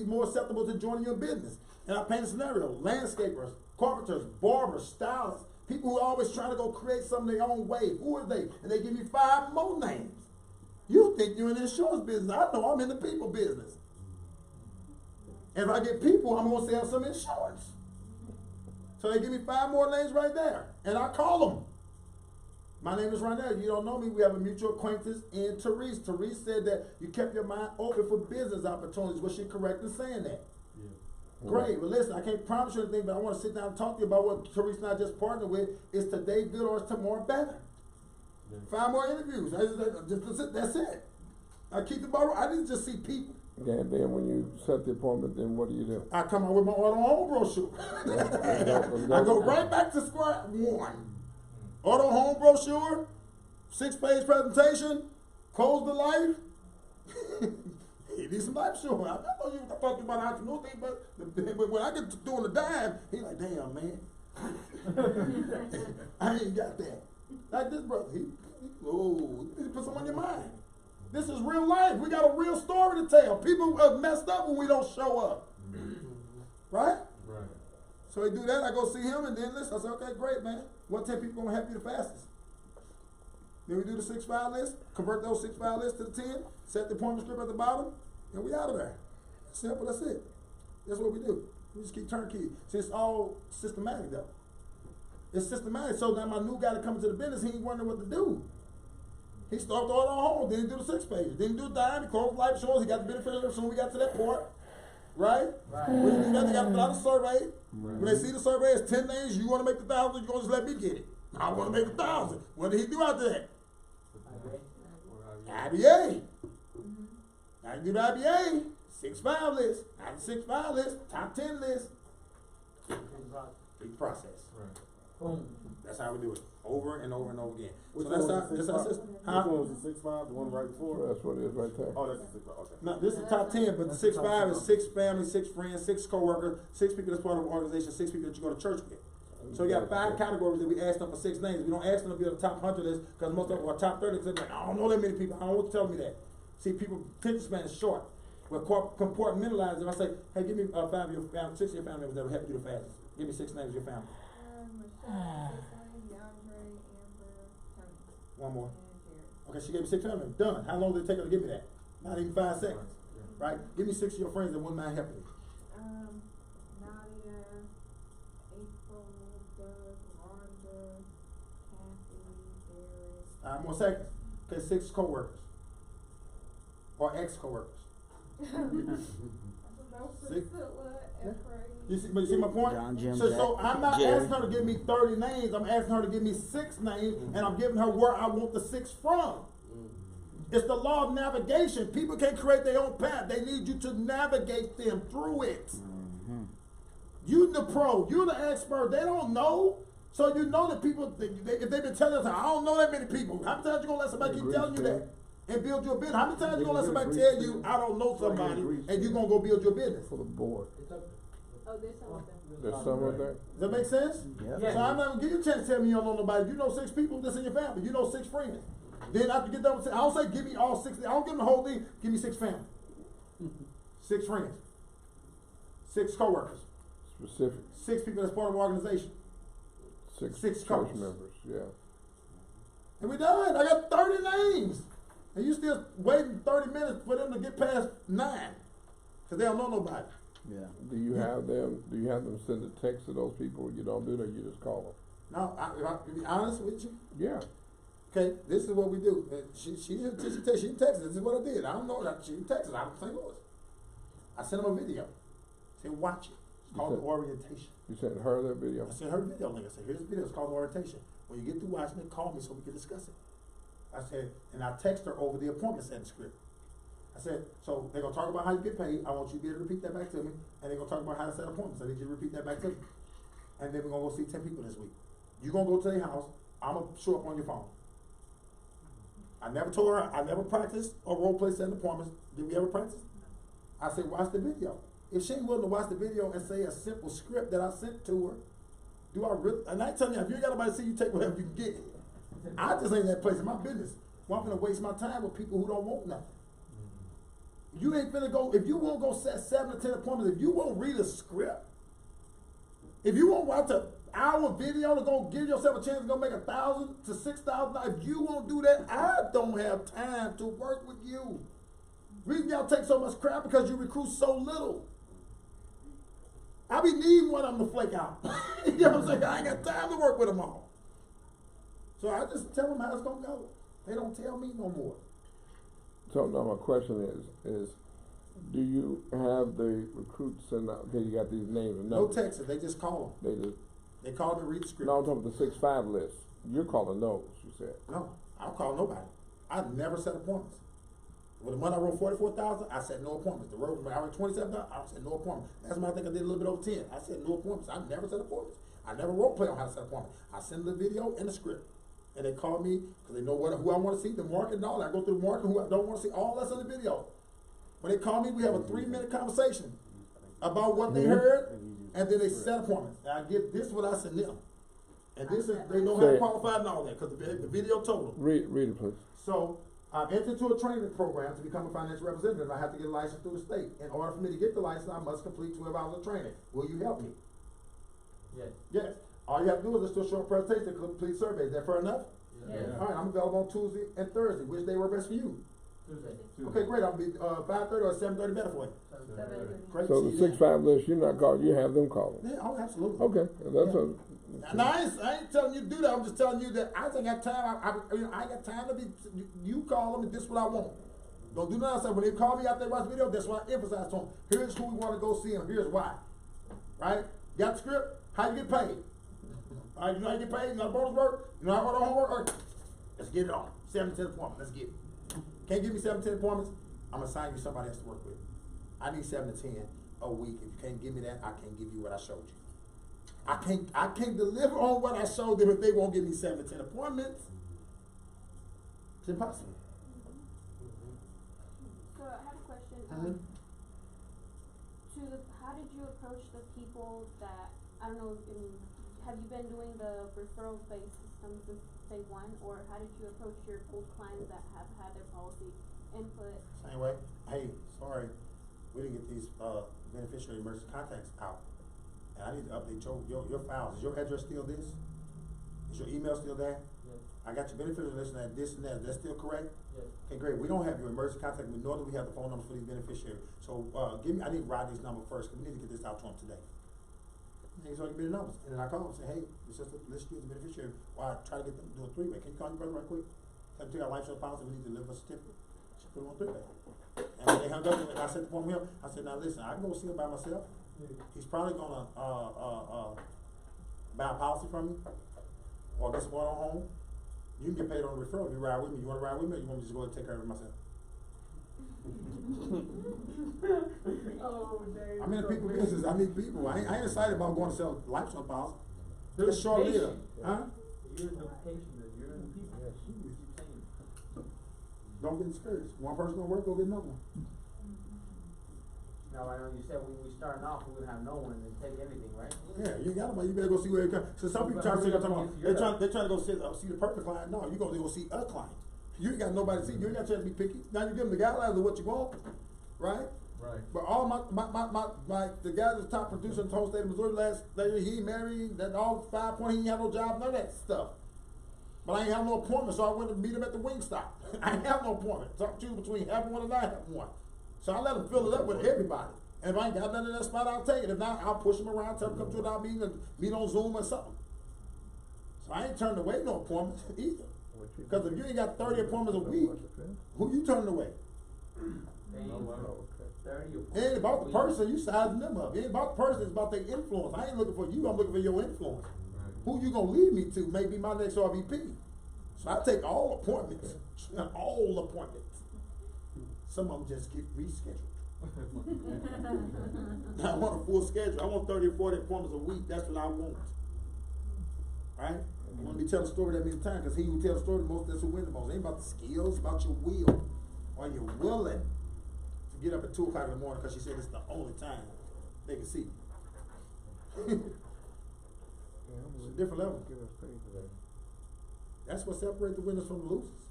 more acceptable to joining your business? And I paint a scenario: landscapers, carpenters, barbers, stylists, people who are always trying to go create something their own way. Who are they? And they give me 5 more names. You think you're in the insurance business? I know I'm in the people business. And if I get people, I'm gonna sell some insurance. So they give me 5 more names right there, and I call them. My name is Ronell. You don't know me. We have a mutual acquaintance in Therese. Therese said that you kept your mind open for business opportunities. Was she correct in saying that? Yeah. Great. Well, listen, I can't promise you anything, but I want to sit down and talk to you about what Therese and I just partnered with. Is today good or is tomorrow better? Yeah. 5 more interviews. That's it. I keep the ball. I didn't just see people. Yeah, and then when you set the appointment, then what do? I come out with my auto home brochure. I go right back to square one. Auto home brochure, 6-page presentation, close the life. He needs some life insurance. I know you talking about the entrepreneur thing, but when I get to doing the dime, he like, damn, man. I ain't got that. Like this brother, he you need to put something on your mind. This is real life. We got a real story to tell. People are messed up when we don't show up. Right? Right. So he do that, I go see him, and then listen, I say, okay, great, man. What 10 people gonna help you the fastest? Then we do the 6-file list, convert those 6-file lists to the 10, set the appointment script at the bottom, and we out of there. Simple, that's it. That's what we do. We just keep turning keys. See, it's all systematic though. It's systematic. So now my new guy that comes to the business, he ain't wondering what to do. He started all on home, then he do the 6 pages, then he do the dime, he closed life insurance, he got the benefit soon we got to that part. Right? When you do that, they got to fill out a survey. When they see the survey, it's 10 names, you want to make the 1,000, you gonna just let me get it. I want to make 1,000. What did he do after that? IBA. I do the IBA, 6-5 list. Out of the 6-5 list, top 10 list. Big process. Boom. That's how we do it, over and over and over again. Which So that's one how, was the that's how 6-5? system. Which Huh? one was the 6-5, the one right before? That's what it is right there. Oh, that's the 6-5, okay. No, this is the top 10, but the 6-5 is 6 families, 6 friends, 6 co-workers, 6 people that's part of an organization, 6 people that you go to church with. So we got 5 categories that we asked them for 6 names. We don't ask them to be on the top 100 list because most of them are top 30 because they're like, I don't know that many people. I don't want you to tell me that. See, people attention span is short. We're compartmentalized. If I say, hey, give me 5 of your family, 6 of your family members that will help you the fastest. Give me 6 names of your family. Michelle, DeAndre, Amber, Tony. One more. And Jared. Okay, she gave me 6 family members. Done. How long did it take her to give me that? Not even 5 seconds. Right? Give me 6 of your friends that wouldn't mind helping you. Nadia, April, Doug, Rhonda, Kathy, Derek. 5 more seconds. Okay, 6 co-workers. Or ex-co-workers. Six. You see, but you see my point? John, Jim, so Jack, I'm not Jerry. asking her to give me 30 names. I'm asking her to give me 6 names, and I'm giving her where I want the 6 from. It's the law of navigation. People can't create their own path. They need you to navigate them through it. You the pro. You're the expert. They don't know. So you know that people, if they've been telling us, I don't know that many people. How many times you going to let somebody keep telling you that? And build your business. How many times you gonna let somebody tell you I don't know somebody and you gonna go build your business? For the board. Oh, there's some of them. There's some of that. Does that make sense? Yeah. So I'm not gonna give you a chance to tell me you don't know nobody. You know 6 people that's in your family. You know 6 friends. Then after you get done with I don't say give me all 6. I don't give them the whole thing. Give me 6 family. 6 friends. 6 co-workers. Specific. 6 people that's part of an organization. 6 Six church couples. members, yeah. And we done. I got 30 names. And you still waiting 30 minutes for them to get past 9. Cause they don't know nobody. Yeah. Do you have them send a text to those people? You don't do that, you just call No, to be honest with you, them. Yeah. okay, this is what we do. She didn't text. This is what I did. I don't know that she didn't text us. I'm St. Louis. I sent them a video. Say watch it. It's called said- orientation. You sent her that video? I sent her a video link. I said here's the video. It's called orientation. When you get through watching it, call me so we can discuss it. I said, and I text her over the appointment setting script. I said, so they're gonna talk about how you get paid. I want you to be able to repeat that back to me, and they're gonna talk about how to set appointments. I need you to repeat that back to me. And then we're gonna go see 10 people this week. You're gonna go to their house. I'm gonna show up on your phone. I never told her, I never practiced or role play setting appointments. Did we ever practice? I said, watch the video. If she ain't willing to watch the video and say a simple script that I sent to her, do I really? And I tell you, if you ain't got nobody to see you, take whatever you can get. I just ain't that place in my business. Well, I'm gonna waste my time with people who don't want nothing. You ain't finna go, if you won't go set 7 to 10 appointments, if you won't read a script, if you won't watch an hour video to go give yourself a chance to go make $1,000 to $6,000, if you won't do that, I don't have time to work with you. Reason y'all take so much crap because you recruit so little. I be needing one of them to flake out. You know what I'm saying? I ain't got time to work with them all. So I just tell them how it's gonna go. They don't tell me no more. So now my question is do you have the recruits send out, okay, you got these names and No numbers? texting, they just call them. They call them and read the script. No, I'm talking about the 6-5 list. You're calling those, you said. No, I don't call nobody. I never set appointments. When the month I wrote 44,000, I set no appointments. The road when I wrote 27,000, I said no appointments. That's why I think I did a little bit over 10. I said no appointments. I never set appointments. I never role play on how to set appointments. I send the video and the script. And they call me because they know who I want to see, the market and all that. I go through the market, who I don't want to see, all that's in the video. When they call me, we have a 3-minute conversation about what they heard, and then they set appointments. And I give this what I send them. And this is, they know how to qualify and all that because the video told them. Read it, please. So I've entered into a training program to become a financial representative. I have to get a license through the state. In order for me to get the license, I must complete 12 hours of training. Will you help me? Yes. Yes. All you have to do is just do a short presentation, complete survey. Is that fair enough? Yes. All right, I'm available on Tuesday and Thursday. Which day work best for you? Tuesday. Okay, great, I'll be, 5:30 or 7:30 better for you. Great, So see the you 6-5 list, you're not calling, you have them calling. then. Yeah, oh, absolutely. Okay, that's a. And I ain't telling you to do that, I'm just telling you that I ain't got time, I ain't got time to be, you call them and this is what I want. Don't do nothing, when they call me out there watch video, that's what I emphasize to them, here's who we wanna go see and here's why. Right? Got the script, how you get paid? Alright, you know how you get paid, you know how bonus work, you know how order homework, all right, let's get it on, 7 to 10 appointments, let's get it. Can't give me 7 to 10 appointments, I'm gonna assign you somebody else to work with. I need 7 to 10 a week, if you can't give me that, I can't give you what I showed you. I can't deliver on what I showed them if they won't give me 7 to 10 appointments. It's impossible. So I have a question. Mhm. How did you approach the people that, I don't know, have you been doing the referral-based system since day one, or how did you approach your old clients that have had their policy input? Same way, hey, sorry, we didn't get these, beneficiary emergency contacts out. And I need to update your files. Is your address still this? Is your email still there? Yes. I got your beneficiary list and this and that. Is that still correct? Yes. Okay, great. We don't have your emergency contact, nor do we have the phone numbers for these beneficiaries. So, I need Rodney's number first, because we need to get this out to him today. And he's already give me the numbers. And then I call him and say, hey, it's just a list of the beneficiary. Well, I try to get them to do a 3-way. Can you call your brother right quick? Have him take our life insurance policy, we need to deliver a certificate. She put him on 3-way. And when they hung up, and I said to him, I said, now listen, I can go see him by myself. He's probably gonna, buy a policy from me, or get some water on home. You can get paid on the referral if you ride with me. You wanna ride with me, or you want me to just go and take care of it myself? Oh, Dave. I'm in the people business, I need people. I ain't excited about going to sell life insurance policy. There's It's short lived, patient. huh? You're in duplication, you're in the people. You keep saying. Don't get discouraged. One person gonna work, go get another one. Now, I know you said when we starting off, we would have no one to take everything, right? Yeah, you ain't got nobody. You better go see where it comes. So some people try to say, they're trying to go see the perfect client. No, you go see a client. You ain't got nobody to see. You ain't got a chance to be picky. Now you give them the guidelines of what you want, right? Right. But all the guy that's top producer in the whole state of Missouri last year, he married, that all 5 point, he ain't have no job, none of that stuff. But I ain't have no appointment, so I went to meet him at the Wingstop. I ain't have no appointment. So I choose between having one and not having one. So I let him fill it up with everybody. And if I ain't got nothing in that spot, I'll take it. If not, I'll push him around, tell him to come to our meeting and meet on Zoom or something. So I ain't turning away no appointments either. Because if you ain't got 30 appointments a week, who you turning away? 30 It ain't about the person, you sizing them up. It ain't about the person, it's about their influence. I ain't looking for you, I'm looking for your influence. Who you gonna lead me to may be my next RVP. So I take all appointments, all appointments. Some of them just get rescheduled. I want a full schedule. I want 30 or 40 appointments a week. That's what I want. Right? I want to be telling a story that many times, because he who tells a story the most, that's who wins the most. It ain't about the skills, it's about your will. Are you willing to get up at 2 o'clock in the morning because she said it's the only time they can see you? It's a different level. That's what separates the winners from the losers.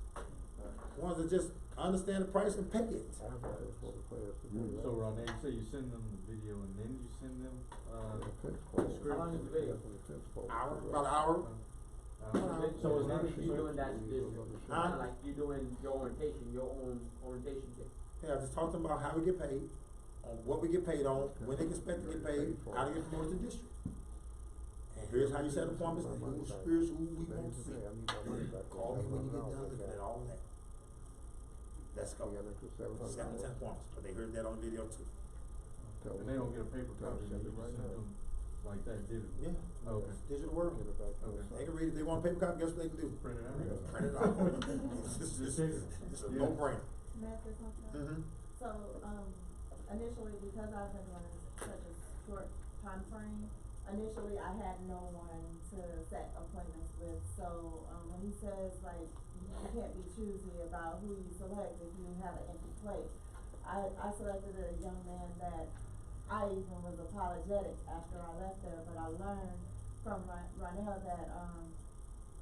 Ones that just understand the price and pay it. So Ron, you say you send them the video and then you send them, the script? How long is the video? Hour, about an hour. So it's not you doing that tradition, Huh? kinda like you doing your orientation, your own orientation thing. Yeah, I just talked to them about how we get paid, on what we get paid on, when they can expect to get paid, how to get promoted to district. And here's how you set appointments, and here's who we want to see. Call me when you get done looking at all that. Let's go. 7 to 10 appointments, but they heard that on the video too. And they don't get a paper copy, you just send them like that, did it? Yeah. Okay. It's digital world. They can read it, they want a paper copy, guess what they can do? Print it out. Print it out. It's a no-brainer. May I say something? So, initially, because I've been running such a short time frame, initially I had no one to set appointments with. So, when he says like, you can't be choosy about who you select if you have an empty plate. I selected a young man that I even was apologetic after I left there, but I learned from Ronell that,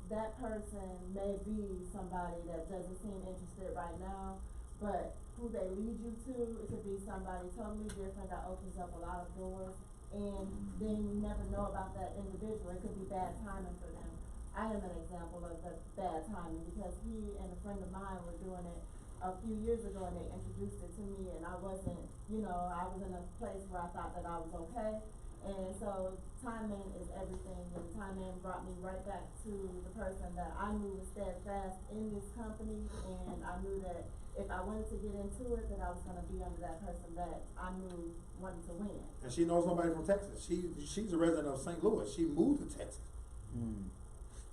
that person may be somebody that doesn't seem interested right now, but who they lead you to, it could be somebody totally different that opens up a lot of doors, and then you never know about that individual. It could be bad timing for them. I am an example of the bad timing, because he and a friend of mine were doing it a few years ago and they introduced it to me and I wasn't, I was in a place where I thought that I was okay. And so timing is everything, and timing brought me right back to the person that I knew was steadfast in this company, and I knew that if I wanted to get into it, that I was gonna be under that person that I knew wanted to win. And she knows nobody from Texas. She's a resident of St. Louis. She moved to Texas.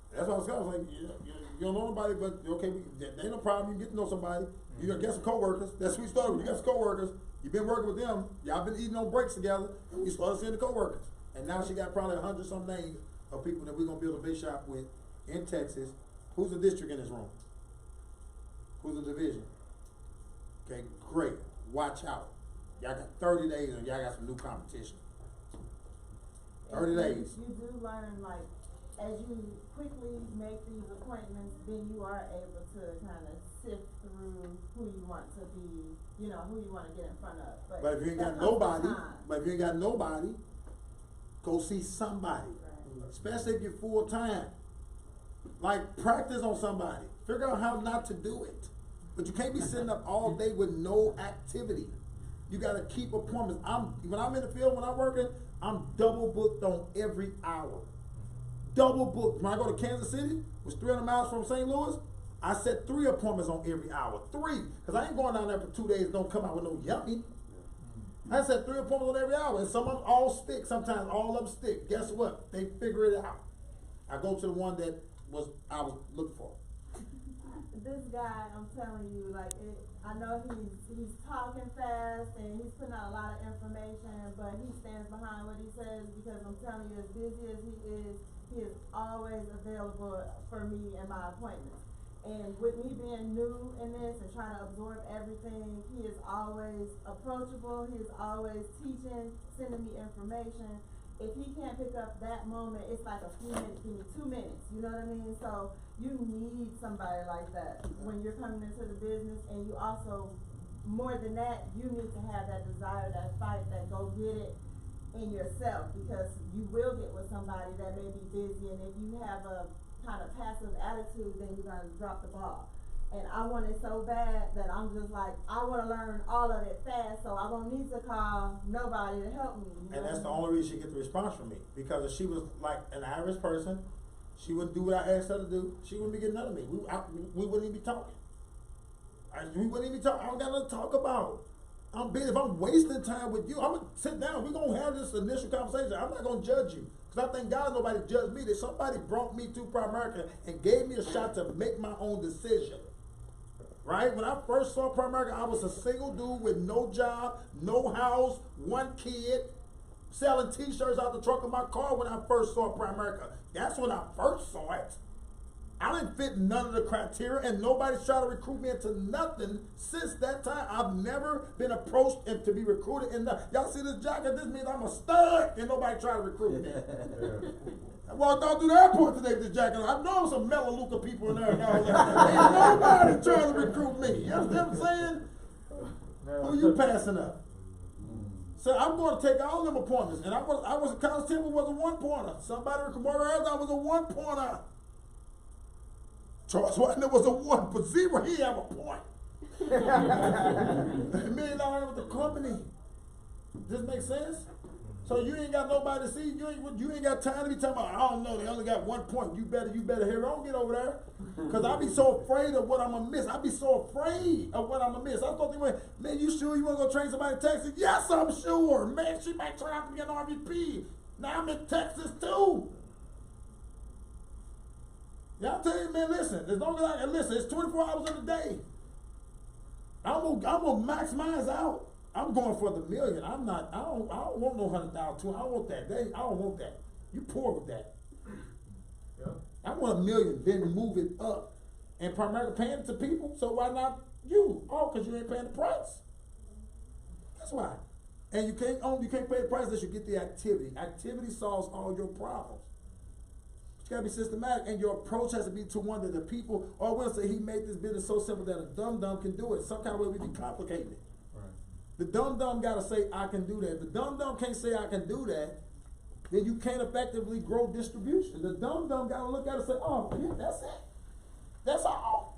That's what I was saying. I was like, you don't know nobody, but okay, there ain't no problem. You get to know somebody. You gotta get some coworkers. That's what we started with. You got some coworkers. You've been working with them. Y'all been eating on breaks together. You started seeing the coworkers. And now she got probably 100-some names of people that we're gonna build a big shop with in Texas. Who's the district in this room? Who's the division? Okay, great. Watch out. Y'all got 30 days and y'all got some new competition. 30 days. You do learn, like, as you quickly make these appointments, then you are able to kind of sift through who you want to be, who you want to get in front of. But if you ain't got nobody, go see somebody. Right. Especially if you're full time. Like, practice on somebody. Figure out how not to do it. But you can't be sitting up all day with no activity. You gotta keep appointments. When I'm in the field, when I'm working, I'm double booked on every hour. Double booked. When I go to Kansas City, which is 300 miles from St. Louis, I set 3 appointments on every hour. 3. Because I ain't going down there for 2 days, don't come out with no yummy. I set 3 appointments on every hour. And some of them all stick. Sometimes all of them stick. Guess what? They figure it out. I go to the one that I was looking for. This guy, I'm telling you, I know he's talking fast and he's putting out a lot of information, but he stands behind what he says, because I'm telling you, as busy as he is always available for me and my appointments. And with me being new in this and trying to absorb everything, he is always approachable. He is always teaching, sending me information. If he can't pick up that moment, it's like a few minutes, give me 2 minutes, you know what I mean? So you need somebody like that when you're coming into the business, and you also, more than that, you need to have that desire, that fight, that go get it in yourself, because you will get with somebody that may be busy, and if you have a kind of passive attitude, then you're gonna drop the ball. And I want it so bad that I'm just like, I want to learn all of it fast, so I won't need to call nobody to help me. And that's the only reason she gets the response from me. Because if she was like an average person, she wouldn't do what I asked her to do. She wouldn't be getting none of me. We wouldn't even be talking. We wouldn't even be talking. I don't got nothing to talk about. I'm busy. If I'm wasting time with you, I'm going to sit down. We're going to have this initial conversation. I'm not going to judge you. Because I thank God nobody judged me. That somebody brought me to Primerica and gave me a shot to make my own decision. Right? When I first saw Primerica, I was a single dude with no job, no house, 1 kid, selling t-shirts out the trunk of my car when I first saw Primerica. That's when I first saw it. I didn't fit none of the criteria, and nobody's trying to recruit me into nothing since that time. I've never been approached to be recruited. Y'all see this jacket? This means I'm a stud, and nobody trying to recruit me. I walked out through the airport today with this jacket. I know some Melaleuca people in there and all that. Ain't nobody trying to recruit me. You understand what I'm saying? Who you passing up? So I'm going to take all them appointments. And I was a college team was a 1-pointer. Somebody recruited I was a 1-pointer. Charles Whitney was a 1 for 0. He have a point. $1 million with the company. Does this make sense? So you ain't got nobody to see. You ain't got time to be talking about, I don't know, they only got 1 point. You better hear. Don't get over there. Because I be so afraid of what I'm going to miss. I be so afraid of what I'm going to miss. I thought they went, man, you sure you want to go train somebody in Texas? Yes, I'm sure. Man, she might try out to get an RVP. Now I'm in Texas too. Y'all tell you, man, listen, as long as I can listen, it's 24 hours in a day. I'm gonna max mine out. I'm going for the million. I don't want no 100,000. I don't want that. I don't want that. You poor with that. Yeah. I want $1 million, then move it up. And Primerica paying it to people, so why not you? Oh, because you ain't paying the price. That's why. And you can't pay the price unless you get the activity. Activity solves all your problems. You gotta be systematic, and your approach has to be to one that the people, or we'll say, he made this business so simple that a dumb can do it. Some kind of way we be complicating it. Right. The dumb gotta say, I can do that. If the dumb can't say, I can do that, then you can't effectively grow distribution. The dumb gotta look at it and say, oh, yeah, that's it. That's all.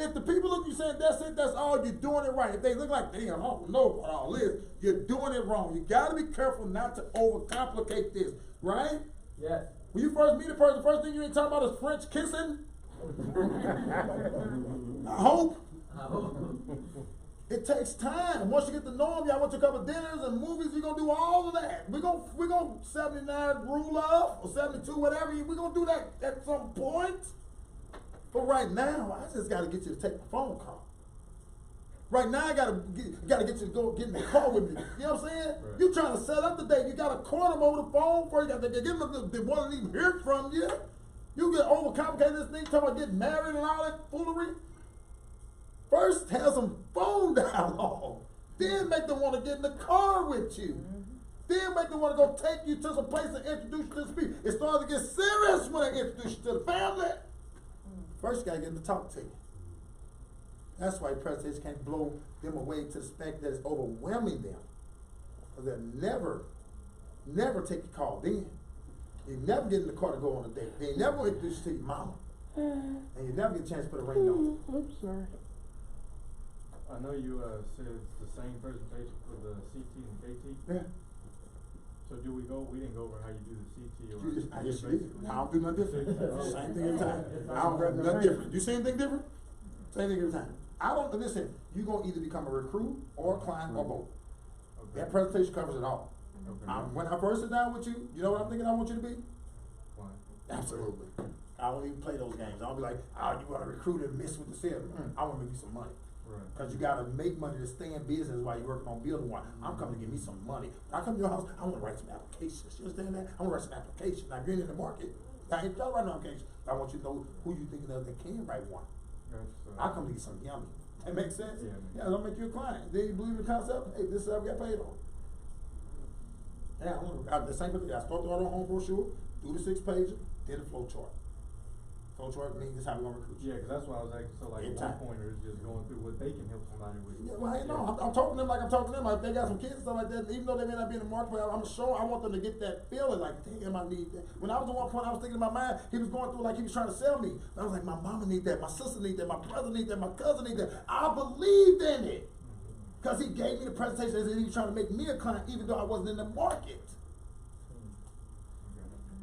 If the people look at you saying that's it, that's all, you're doing it right. If they look like, damn, I don't know about all this, you're doing it wrong. You gotta be careful not to overcomplicate this, right? Yes. When you first meet a person, the first thing you ain't talking about is French kissing. I hope. It takes time. Once you get to know them, y'all went to a couple of dinners and movies, you're gonna do all of that. We're gonna 79 rule of, or 72, whatever, we're gonna do that at some point. But right now, I just gotta get you to take a phone call. Right now, I gotta get you to go get in the car with me. You know what I'm saying? Right. You trying to set up the date. You gotta call them over the phone first. You gotta get them to want to even hear from you. You get overcomplicated this thing, talking about getting married and all that foolery. First, have some phone dialogue. Then make them want to get in the car with you. Then make them want to go take you to some place and introduce you to the people. It starts to get serious when they introduce you to the family. First, you got to get them to talk to you. That's why presentation can't blow them away to the fact that it's overwhelming them. Because they'll never take your call then. You never get in the car to go on a date. They never will introduce you to your mama. And you never get a chance to put a ring on. I'm sorry. I know you said it's the same presentation for the CT and KT. Yeah. So we didn't go over how you do the CT or. You just, I just did. I don't do nothing different. Same thing every time. I don't do nothing different. You see anything different? Same thing every time. I don't, listen, you're going to either become a recruit or a client or both. Okay. That presentation covers it all. Okay. When I first sit down with you, you know what I'm thinking I want you to be? Fine. Absolutely. I don't even play those games. I'll be like, oh, you want to recruit and mess with the sales. I want to make you some money. Right. Because you got to make money to stay in business while you're working on building one. I'm coming to give me some money. When I come to your house, I want to write some applications. You understand that? I want to write some applications. Now, if you're in the market, I ain't trying to write no applications. I want you to know who you thinking of that can write one. Gotcha. So I come to get something yummy. That makes sense? Yeah. I'll make you a client. Then you believe in the concept? Hey, this is how we got paid on. Yeah, the same thing. I start the auto home brochure, do the 6-pager, then the flow chart. Flow chart means this is how we're gonna recruit you. yeah, because that's why I was asking. So like Anytime. one pointer is just going through what they can help somebody with. Yeah, well, I know. I'm talking to them like I'm talking to them. Like if they got some kids and stuff like that, even though they may not be in the market, but I'm sure I want them to get that feeling like, damn, I need that. When I was at one point, I was thinking in my mind, he was going through like he was trying to sell me. I was like, my mama need that, my sister need that, my brother need that, my cousin need that. I believed in it. Because he gave me the presentation and he was trying to make me a client even though I wasn't in the market.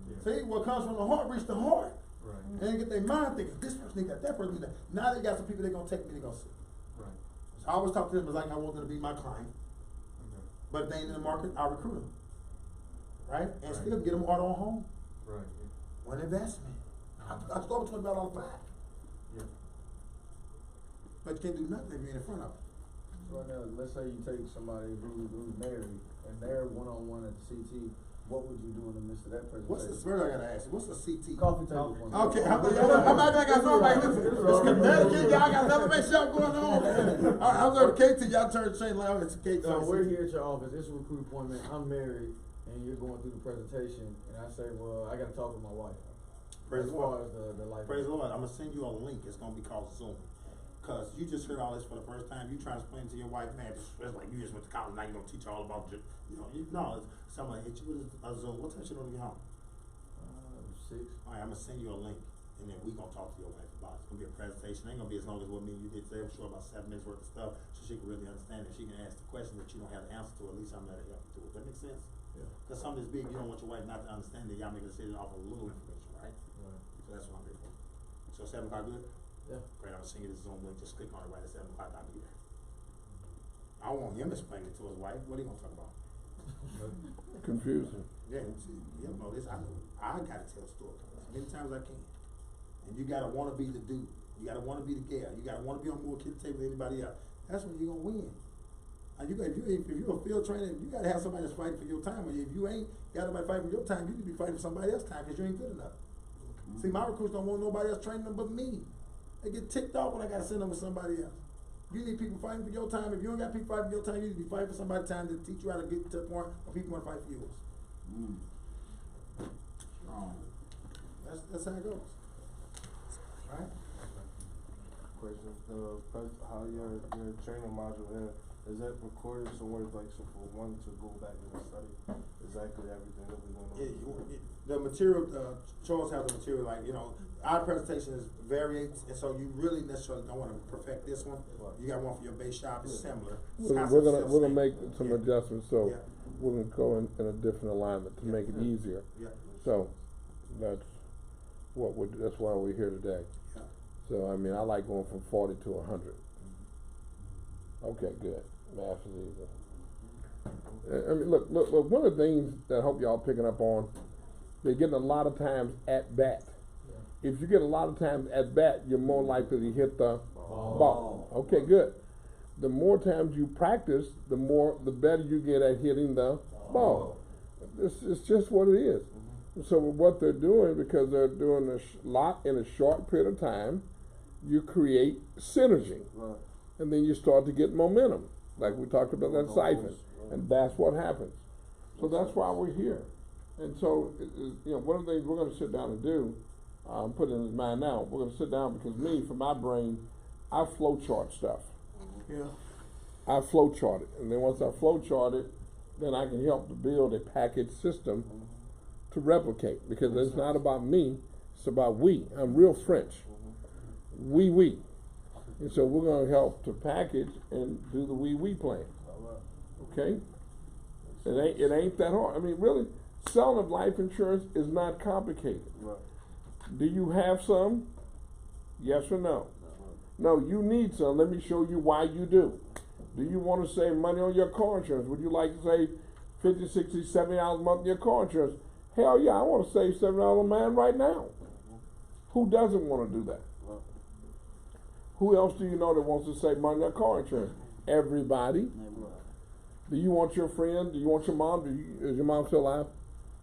Yeah. See, what comes from the heart reach the heart. Right. And they get their mind thinking, this person need that person need that. Now they got some people they're going to take me, they're going to see. Right. So I always talk to them as like I want them to be my client. Okay. But if they ain't in the market, I'll recruit them. Right? And Right. still get them auto on home. Right. Yeah. One investment. I start with $20 on flat. Yeah. But you can't do nothing if you're in front of them. So now, let's say you take somebody who's married and they're one-on-one at the CT, what would you do in the midst of that presentation? What's the first I gotta ask you? What's the CT? Coffee table appointment. Okay, I'm not gonna got somebody listen. It's Connecticut, y'all got another make sure going on. All right, I was on KT, y'all turn Shane Loud, it's KT. So we're here at your office, it's a recruit appointment, I'm married, and you're going through the presentation, and I say, well, I gotta talk with my wife. Praise As the far Lord. as the life. Praise the Lord. I'm gonna send you a link. It's gonna be called Zoom. Cause you just heard all this for the first time. You trying to explain to your wife, man, it's like you just went to college. Now you gonna teach her all about it. No, somebody hit you with a Zoom. What time should you get home? 6. All right, I'm gonna send you a link, and then we gonna talk to your wife about it. It's gonna be a presentation. It ain't gonna be as long as what me and you did today. I'm sure about 7 minutes worth of stuff, so she can really understand it. She can ask the question that you don't have the answer to. At least I'm gonna help you do it. That make sense? Yeah. Cause something that's big, you don't want your wife not to understand it. Y'all make a decision off of a little information, right? Right. So that's what I'm here for. So 7 o'clock good? Yeah. Great, I'm gonna send you the Zoom link, just click on it right at 7 o'clock, I'll be there. I want him to explain it to his wife, what are you gonna talk about? Confusing. Yeah, see, you don't know this, I know, I gotta tell a story, as many times as I can. And you gotta wanna be the dude, you gotta wanna be the gal, you gotta wanna be on more kid table than anybody else, that's when you're gonna win. And if you're a field trainer, you gotta have somebody that's fighting for your time, or if you ain't got nobody fighting for your time, you need to be fighting for somebody else's time, cause you ain't good enough. See, my recruits don't want nobody else training them but me. They get ticked off when I gotta send them with somebody else. You need people fighting for your time. If you don't got people fighting for your time, you need to be fighting for somebody's time to teach you how to get to the point where people wanna fight for yours. That's how it goes. Right? Question, how your training module here Is that recorded somewhere, like, so for one to go back and study exactly everything that we're going on? The material, Charles has the material, like, you know, our presentation is variates, and so you really necessarily don't wanna perfect this one. You got one for your base shop, it's similar. We're gonna make some adjustments, so Yeah. we're gonna go in a different alignment to make it easier. Yeah. So, that's that's why we're here today. Yeah. So, I mean, I like going from 40 to 100. Okay, good. Math is easy. I mean, look, one of the things that I hope y'all picking up on, they're getting a lot of times at bat. If you get a lot of times at bat, you're more likely to hit the ball. Okay, good. The more times you practice, the better you get at hitting the ball. It's just what it is. So what they're doing, because they're doing a lot in a short period of time, you create synergy. Right. And then you start to get momentum, like we talked about that siphon, and that's what happens. So that's why we're here. And so, you know, one of the things we're gonna sit down and do, put it in his mind now, we're gonna sit down because for my brain, I flow chart stuff. Yeah. I flow chart it, and then once I flow chart it, then I can help to build a package system to replicate, because it's not about me, it's about we. I'm real French. We. And so we're gonna help to package and do the we plan. Okay? It ain't that hard. I mean, really, selling of life insurance is not complicated. Right. Do you have some? Yes or no? No, you need some. Let me show you why you do. Do you want to save money on your car insurance? Would you like to save $50, $60, $70 a month on your car insurance? Hell yeah, I want to save $7 a man right now. Who doesn't want to do that? Who else do you know that wants to save money on their car insurance? Everybody. Do you want your friend? Do you want your mom? Is your mom still alive?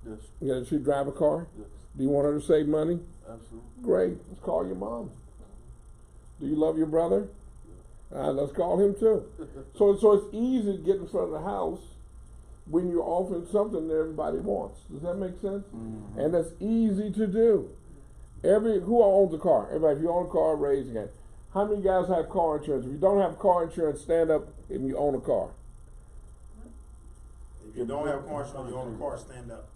Yes. Yeah, does she drive a car? Yes. Do you want her to save money? Absolutely. Great. Let's call your mom. Do you love your brother? Let's call him too. So it's easy to get in front of the house when you're offering something that everybody wants. Does that make sense? Mm-hmm. And that's easy to do. Who owns a car? Everybody, if you own a car, raise your hand. How many guys have car insurance? If you don't have car insurance, stand up if you own a car. If you don't have car insurance, you own a car, stand up.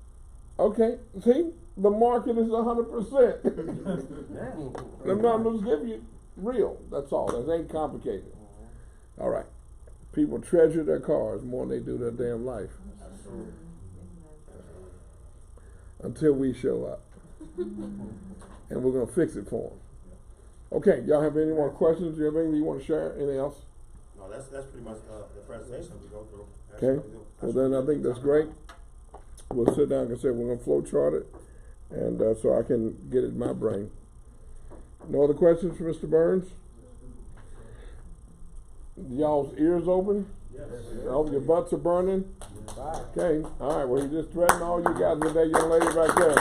Okay, see? The market is 100%. I'm just giving you real, that's all. That ain't complicated. All right. People treasure their cars more than they do their damn life. Until we show up. And we're going to fix it for them. Okay, y'all have any more questions? Do you have anything you want to share? Anything else? No, that's pretty much the presentation we go through. Okay, well then I think that's great. We'll sit down, like I said, we're going to flow chart it, and so I can get it in my brain. No other questions for Mr. Burns? Y'all's ears open? Yes. All your butts are burning? Yes. Okay, all right, well, you just threatened all you guys with that young lady right there.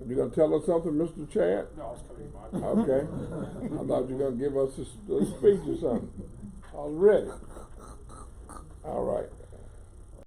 You gonna tell us something, Mr. Chad? No, I was coming by. Okay. I thought you were gonna give us a speech or something. I was ready. All right.